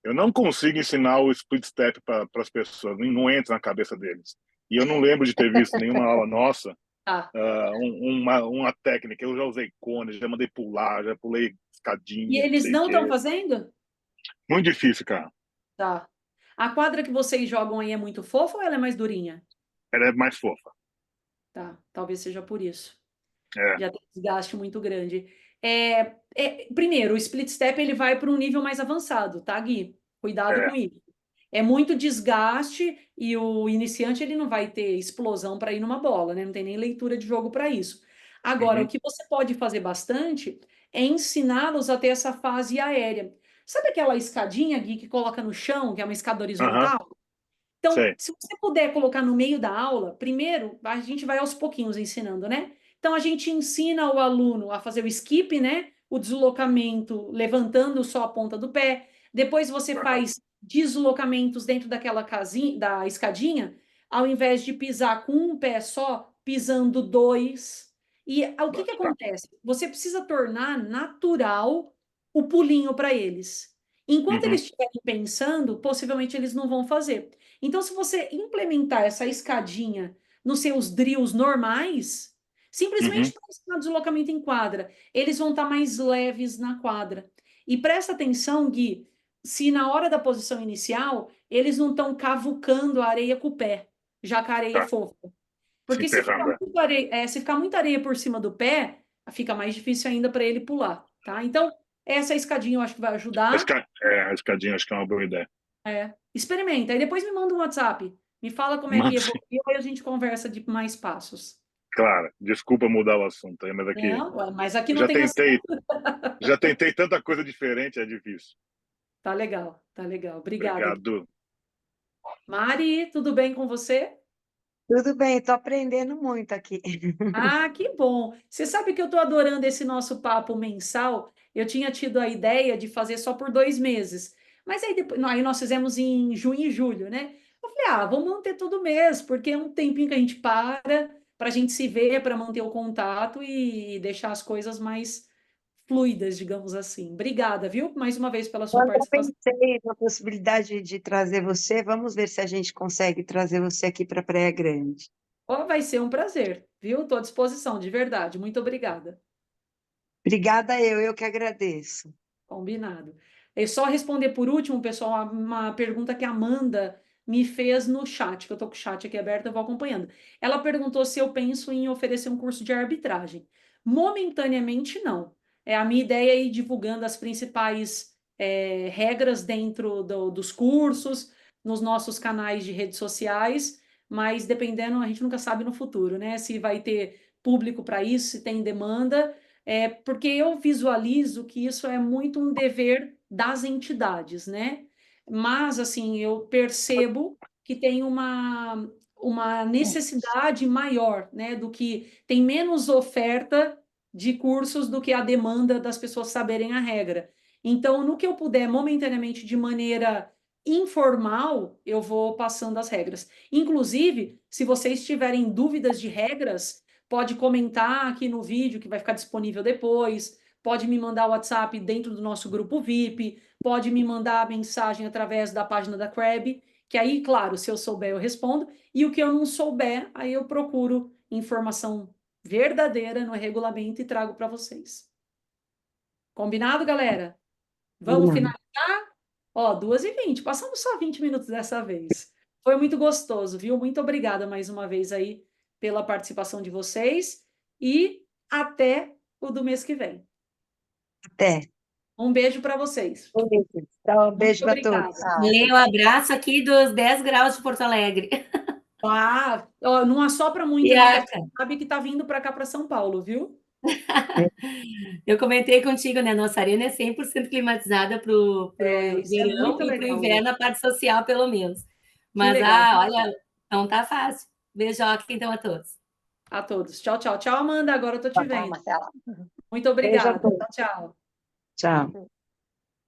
Eu não consigo ensinar o split step para as pessoas, não entra na cabeça deles. E eu não lembro de ter visto nenhuma aula nossa, Tá. uma técnica. Eu já usei cone, já mandei pular, já pulei E escadinha, não eles sei o não estão quê. fazendo? Muito difícil, cara. Tá. A quadra que vocês jogam aí é muito fofa ou ela é mais durinha? Ela é mais fofa. Tá, talvez seja por isso. É, Já tem um desgaste muito grande. Primeiro, o split step ele vai para um nível mais avançado, tá, Gui? Cuidado é. com isso. É muito desgaste e o iniciante ele não vai ter explosão para ir numa bola, né? Não tem nem leitura de jogo para isso. Agora, o Uhum, que você pode fazer bastante é ensiná-los a ter essa fase aérea. Sabe aquela escadinha, Gui, que coloca no chão, que é uma escada aham, horizontal? Então, sei. se você puder colocar no meio da aula, primeiro, a gente vai aos pouquinhos ensinando, né? Então, a gente ensina o aluno a fazer o skip, né? O deslocamento levantando só a ponta do pé. Depois você faz deslocamentos dentro daquela casinha, da escadinha, ao invés de pisar com um pé só, pisando dois. E o que Tá. acontece? Você precisa tornar natural o pulinho para eles. Enquanto Uhum, eles estiverem pensando, possivelmente eles não vão fazer. Então, se você implementar essa escadinha nos seus drills normais, uhum, simplesmente para ensinar deslocamento em quadra, eles vão estar mais leves na quadra. E presta atenção, Gui, se na hora da posição inicial, eles não estão cavucando a areia com o pé, já que a areia é tá. fofa. Se Porque se ficar ferrando, é. muito areia, se ficar muita areia por cima do pé, fica mais difícil ainda para ele pular, tá? Então, essa escadinha eu acho que vai ajudar. A escadinha acho que é uma boa ideia. Experimenta. Aí depois me manda um WhatsApp. Me fala como é que Mas, evoluiu, aí a gente conversa de mais passos. claro, desculpa mudar o assunto aí, mas aqui Não, ué, mas aqui não já tem essa. tentei tanta coisa diferente, é difícil. Tá legal, tá legal. Obrigada, Gui. Obrigado. Mari, tudo bem com você? Tudo bem, estou aprendendo muito aqui. Ah, que bom. Você sabe que eu estou adorando esse nosso papo mensal. Eu tinha tido a ideia de fazer só por 2 meses. Mas aí, depois, aí nós fizemos em junho e julho, né? Eu falei, vamos manter todo mês, porque é um tempinho que a gente para a gente se ver, para manter o contato e deixar as coisas mais fluidas, digamos assim. Obrigada, viu? Mais uma vez pela sua Quando eu participação. pensei na possibilidade de trazer você, vamos ver se a gente consegue trazer você aqui para Praia Grande. Oh, vai ser um prazer, viu? Estou à disposição, de verdade. Muito obrigada. Obrigada, eu que agradeço. Combinado. É só responder por último, pessoal, uma pergunta que a Amanda me fez no chat, que eu estou com o chat aqui aberto, eu vou acompanhando. Ela perguntou se eu penso em oferecer um curso de arbitragem. Momentaneamente, não. A minha ideia é ir divulgando as principais regras dentro dos cursos, nos nossos canais de redes sociais, mas dependendo, a gente nunca sabe no futuro, né? Se vai ter público para isso, se tem demanda. Porque eu visualizo que isso é muito um dever das entidades, né? Mas, assim, eu percebo que tem uma necessidade maior, né? Do que tem menos oferta de cursos do que a demanda das pessoas saberem a regra. Então, no que eu puder, momentaneamente, de maneira informal, eu vou passando as regras. Inclusive, se vocês tiverem dúvidas de regras, pode comentar aqui no vídeo, que vai ficar disponível depois, pode me mandar o WhatsApp dentro do nosso grupo VIP, pode me mandar mensagem através da página da Crab, que aí, claro, se eu souber, eu respondo, e o que eu não souber, aí eu procuro informação verdadeira no regulamento e trago para vocês. Combinado, galera? Vamos finalizar? Ó, 2h20, passamos só 20 minutos dessa vez. Foi muito gostoso, viu? Muito obrigada mais uma vez aí pela participação de vocês e até o do mês que vem. Até. Um beijo para vocês. Então, um beijo para todos. Um abraço aqui dos 10 graus de Porto Alegre. Ah, ó, não assopra muito, né? Sabe que tá vindo para cá, para São Paulo, viu? Eu comentei contigo, né? Nossa arena é 100% climatizada para o verão e para o inverno, a parte social, pelo menos. Mas, olha, não tá fácil. Beijoca, então, a todos. A todos. Tchau, tchau. Tchau, Amanda. Agora eu tô te vendo. Marcela. Muito obrigada. Tchau, tchau. Tchau.